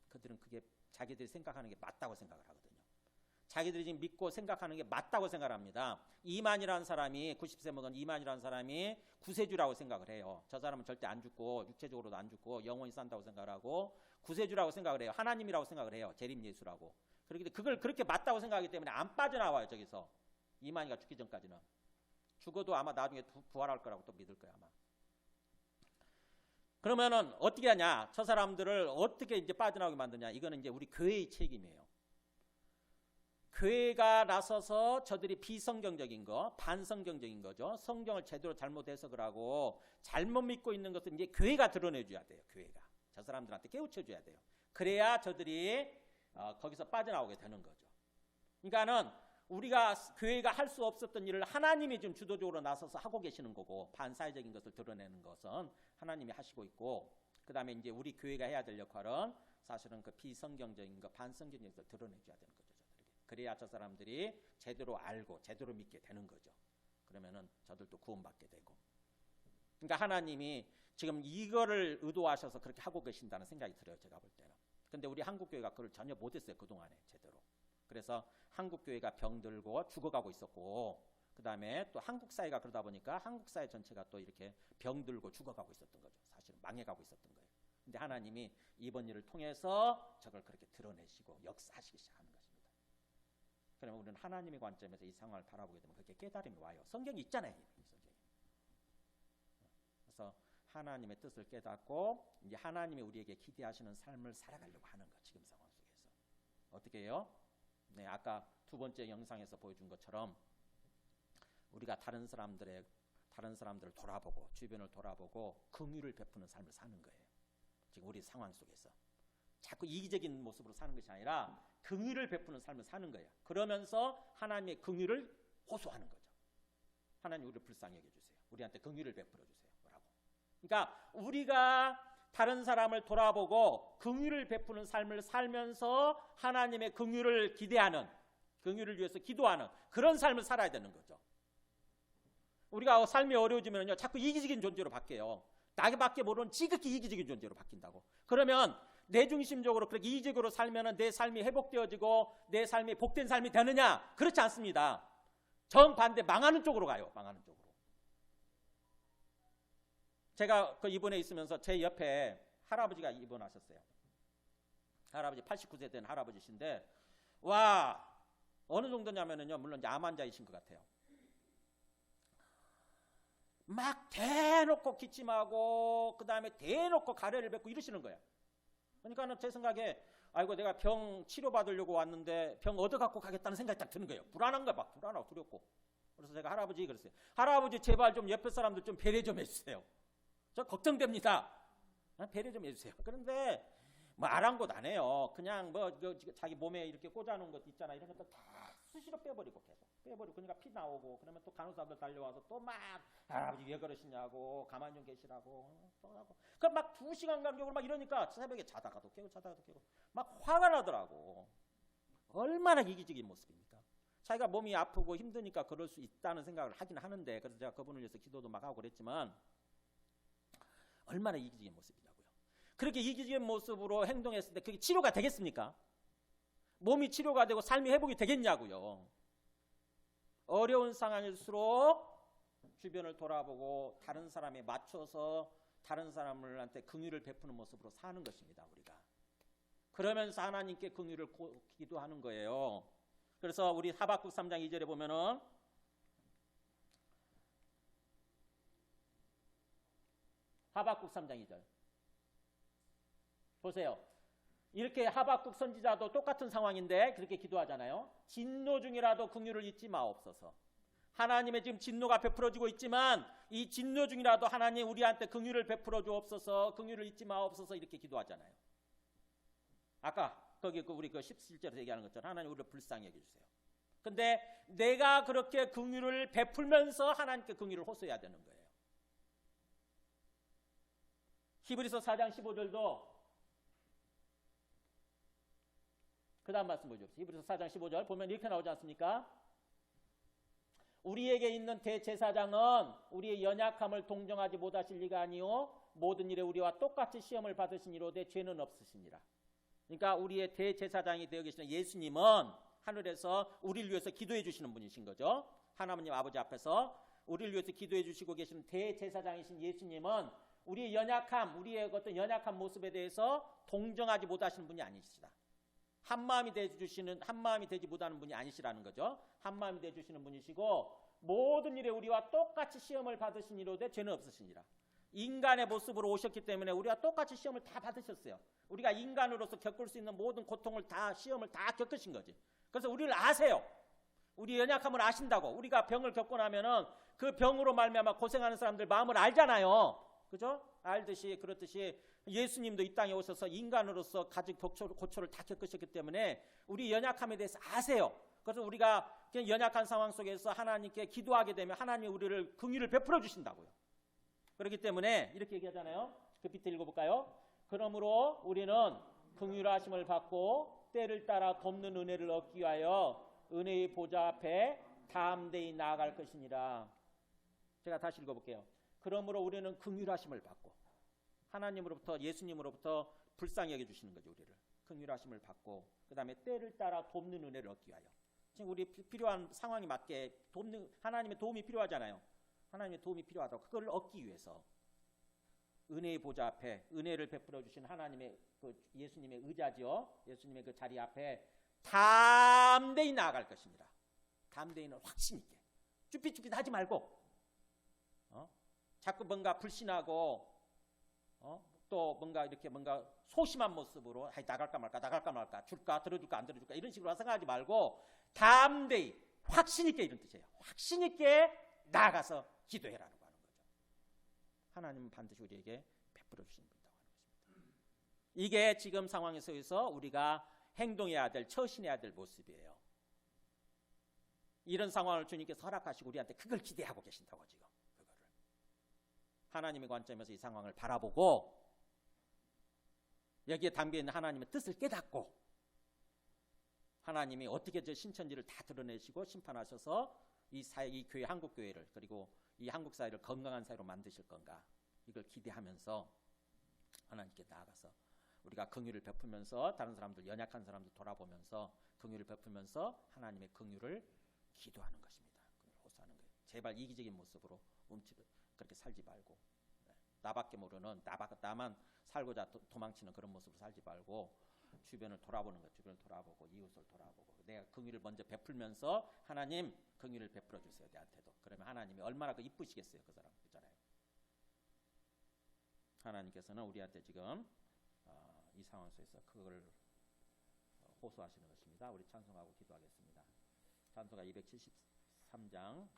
그들은 그게 자기들이 생각하는 게 맞다고 생각을 하거든요. 자기들이 지금 믿고 생각하는 게 맞다고 생각을 합니다. 이만이라는 사람이 90세 먹은 이만이라는 사람이 구세주라고 생각을 해요. 저 사람은 절대 안 죽고 육체적으로도 안 죽고 영원히 산다고 생각을 하고 구세주라고 생각을 해요. 하나님이라고 생각을 해요. 재림 예수라고. 그렇기 때문에 그걸 그렇게 맞다고 생각하기 때문에 안 빠져나와요. 저기서 이만이가 죽기 전까지는. 죽어도 아마 나중에 부활할 거라고 또 믿을 거야 아마. 그러면은 어떻게 하냐? 저 사람들을 어떻게 이제 빠져나오게 만드냐? 이거는 이제 우리 교회의 책임이에요. 교회가 나서서 저들이 비성경적인 거, 반성경적인 거죠. 성경을 제대로 잘못 해석을 하고 잘못 믿고 있는 것을 이제 교회가 드러내줘야 돼요. 교회가 저 사람들한테 깨우쳐줘야 돼요. 그래야 저들이 거기서 빠져나오게 되는 거죠. 그러니까는 우리가 교회가 할 수 없었던 일을 하나님이 좀 주도적으로 나서서 하고 계시는 거고 반사회적인 것을 드러내는 것은 하나님이 하시고 있고 그 다음에 이제 우리 교회가 해야 될 역할은 사실은 그 비성경적인 거, 반성경적인 것을 드러내줘야 되는 거죠. 저들에게. 그래야 저 사람들이 제대로 알고 제대로 믿게 되는 거죠. 그러면은 저들도 구원받게 되고. 그러니까 하나님이 지금 이거를 의도하셔서 그렇게 하고 계신다는 생각이 들어요. 제가 볼 때는. 근데 우리 한국교회가 그걸 전혀 못했어요. 그동안에 제대로. 그래서 한국교회가 병들고 죽어가고 있었고 그 다음에 또 한국사회가 그러다 보니까 한국사회 전체가 또 이렇게 병들고 죽어가고 있었던 거죠. 사실은 망해가고 있었던 거예요. 근데 하나님이 이번 일을 통해서 저걸 그렇게 드러내시고 역사하시기 시작하는 것입니다. 그러면 우리는 하나님의 관점에서 이 상황을 바라보게 되면 그렇게 깨달음이 와요. 성경이 있잖아요. 이 성경이. 그래서 하나님의 뜻을 깨닫고 이제 하나님이 우리에게 기대하시는 삶을 살아가려고 하는 거 지금 상황 속에서. 어떻게 해요? 네, 아까 두 번째 영상에서 보여준 것처럼 우리가 다른 사람들을 돌아보고 주변을 돌아보고 긍휼을 베푸는 삶을 사는 거예요. 지금 우리 상황 속에서 자꾸 이기적인 모습으로 사는 것이 아니라 긍휼을 베푸는 삶을 사는 거예요. 그러면서 하나님의 긍휼을 호소하는 거죠. 하나님 우리를 불쌍히 여겨주세요. 우리한테 긍휼을 베풀어 주세요. 뭐라고? 그러니까 우리가 다른 사람을 돌아보고 긍휼을 베푸는 삶을 살면서 하나님의 긍휼을 기대하는, 긍휼을 위해서 기도하는 그런 삶을 살아야 되는 거죠. 우리가 삶이 어려워지면요 자꾸 이기적인 존재로 바뀌어요. 나밖에 모르는 지극히 이기적인 존재로 바뀐다고. 그러면 내 중심적으로 그렇게 이기적으로 살면 내 삶이 회복되어지고 내 삶이 복된 삶이 되느냐? 그렇지 않습니다. 정반대 망하는 쪽으로 가요. 망하는 쪽으로. 제가 그 입원해 있으면서 제 옆에 할아버지가 입원하셨어요. 할아버지 89세 된 할아버지신데 와 어느 정도냐면은요 물론 이제 암 환자이신 것 같아요. 막 대놓고 기침하고 그 다음에 대놓고 가래를 뱉고 이러시는 거예요. 그러니까는 제 생각에 아이고 내가 병 치료받으려고 왔는데 병 얻어갖고 가겠다는 생각이 딱 드는 거예요. 불안한 거야. 막 불안하고 두렵고. 그래서 제가 할아버지 그랬어요. 할아버지 제발 좀 옆에 사람들 좀 배려 좀 해주세요. 저 걱정됩니다. 배려 좀 해주세요. 그런데 뭐 아랑곳 안 해요. 그냥 뭐 자기 몸에 이렇게 꽂아놓은 것 있잖아. 이런 것들 다 수시로 빼버리고 계속 빼버리고 그러니까 피 나오고 그러면 또 간호사들 달려와서 또 막 할아버지 왜 그러시냐고 가만히 좀 계시라고 또 하고 그럼 막 2시간 간격으로 막 이러니까 새벽에 자다가도 깨고 자다가도 깨고 막 화가 나더라고. 얼마나 이기적인 모습입니까? 자기가 몸이 아프고 힘드니까 그럴 수 있다는 생각을 하긴 하는데 그래서 제가 그분을 위해서 기도도 막 하고 그랬지만 얼마나 이기적인 모습이냐고요. 그렇게 이기적인 모습으로 행동했을 때 그게 치료가 되겠습니까? 몸이 치료가 되고 삶이 회복이 되겠냐고요. 어려운 상황일수록 주변을 돌아보고 다른 사람에 맞춰서 다른 사람들한테 긍휼을 베푸는 모습으로 사는 것입니다. 우리가. 그러면서 하나님께 긍휼을 기도하는 거예요. 그래서 우리 하박국 3장 2절에 보면은 하박국 3장 2절 보세요. 이렇게 하박국 선지자도 똑같은 상황인데 그렇게 기도하잖아요. 진노 중이라도 긍휼을 잊지 마옵소서. 하나님의 지금 진노가 베풀어지고 있지만 이 진노 중이라도 하나님 우리한테 긍휼을 베풀어 주옵소서, 긍휼을 잊지 마옵소서 이렇게 기도하잖아요. 아까 거기 우리 그 17절에서 얘기하는 것처럼 하나님 우리를 불쌍히 여겨주세요. 근데 내가 그렇게 긍휼을 베풀면서 하나님께 긍휼을 호소해야 되는 거예요. 히브리서 4장 15절도 그 다음 말씀 보죠. 히브리서 4장 15절 보면 이렇게 나오지 않습니까? 우리에게 있는 대제사장은 우리의 연약함을 동정하지 못하실 리가 아니요 모든 일에 우리와 똑같이 시험을 받으신 이로되 죄는 없으시니라. 그러니까 우리의 대제사장이 되어 계시는 예수님은 하늘에서 우리를 위해서 기도해 주시는 분이신 거죠. 하나님 아버지 앞에서 우리를 위해서 기도해 주시고 계시는 대제사장이신 예수님은 우리의 연약함, 우리의 어떤 연약한 모습에 대해서 동정하지 못하시는 분이 아니시다. 한마음이 되지 못하는 분이 아니시라는 거죠. 한마음이 되어 주시는 분이시고 모든 일에 우리와 똑같이 시험을 받으신 이로되 죄는 없으시니라. 인간의 모습으로 오셨기 때문에 우리가 똑같이 시험을 다 받으셨어요. 우리가 인간으로서 겪을 수 있는 모든 고통을 다 시험을 다 겪으신 거지. 그래서 우리를 아세요. 우리 연약함을 아신다고. 우리가 병을 겪고 나면은 그 병으로 말미암아 고생하는 사람들 마음을 알잖아요. 그죠? 알듯이 그렇듯이 예수님도 이 땅에 오셔서 인간으로서 가진 고초를 다 겪으셨기 때문에 우리 연약함에 대해서 아세요. 그래서 우리가 그냥 연약한 상황 속에서 하나님께 기도하게 되면 하나님이 우리를 긍휼을 베풀어 주신다고요. 그렇기 때문에 이렇게 얘기하잖아요. 그 밑에 읽어볼까요? 그러므로 우리는 긍휼하심을 받고 때를 따라 돕는 은혜를 얻기 위하여 은혜의 보좌 앞에 담대히 나아갈 것이니라. 제가 다시 읽어볼게요. 그러므로 우리는 긍휼하심을 받고 하나님으로부터 예수님으로부터 불쌍히 여겨주시는 거죠. 우리를 긍휼하심을 받고 그 다음에 때를 따라 돕는 은혜를 얻기 위하여 지금 우리 필요한 상황에 맞게 하나님의 도움이 필요하잖아요. 하나님의 도움이 필요하다고 그걸 얻기 위해서 은혜의 보좌 앞에 은혜를 베풀어 주신 하나님의 그 예수님의 의자죠. 예수님의 그 자리 앞에 담대히 나아갈 것입니다. 담대히는 확신 있게 쭈삣쭈삣 하지 말고 자꾸 뭔가 불신하고 또 뭔가 이렇게 뭔가 소심한 모습으로 나갈까 말까 줄까 들어줄까 안 들어줄까 이런 식으로 생각하지 말고 담대히 확신 있게 이런 뜻이에요. 확신 있게 나아가서 기도해라라고 하는 거죠. 하나님은 반드시 우리에게 베풀어 주시는 분이라고 하는 것입니다. 이게 지금 상황에서 우리가 행동해야 될 처신해야 될 모습이에요. 이런 상황을 주님께서 허락하시고 우리한테 그걸 기대하고 계신다고 지금. 하나님의 관점에서 이 상황을 바라보고 여기에 담겨있는 하나님의 뜻을 깨닫고 하나님이 어떻게 저 신천지를 다 드러내시고 심판하셔서 이 교회 한국교회를 그리고 이 한국 사회를 건강한 사회로 만드실 건가 이걸 기대하면서 하나님께 나아가서 우리가 긍휼을 베풀면서 다른 사람들 연약한 사람들 돌아보면서 긍휼을 베풀면서 하나님의 긍휼을 기도하는 것입니다. 긍휼을 호소하는 거예요. 제발 이기적인 모습으로 그렇게 살지 말고 나밖에 모르는 나만 살고자 도망치는 그런 모습으로 살지 말고 주변을 돌아보는 것, 주변을 돌아보고 이웃을 돌아보고 내가 긍휼을 먼저 베풀면서 하나님 긍휼을 베풀어 주세요 내한테도. 그러면 하나님이 얼마나 그 이쁘시겠어요 그 사람 있잖아요. 하나님께서는 우리한테 지금 이 상황 속에서 그걸 호소하시는 것입니다. 우리 찬송하고 기도하겠습니다. 찬송가 273장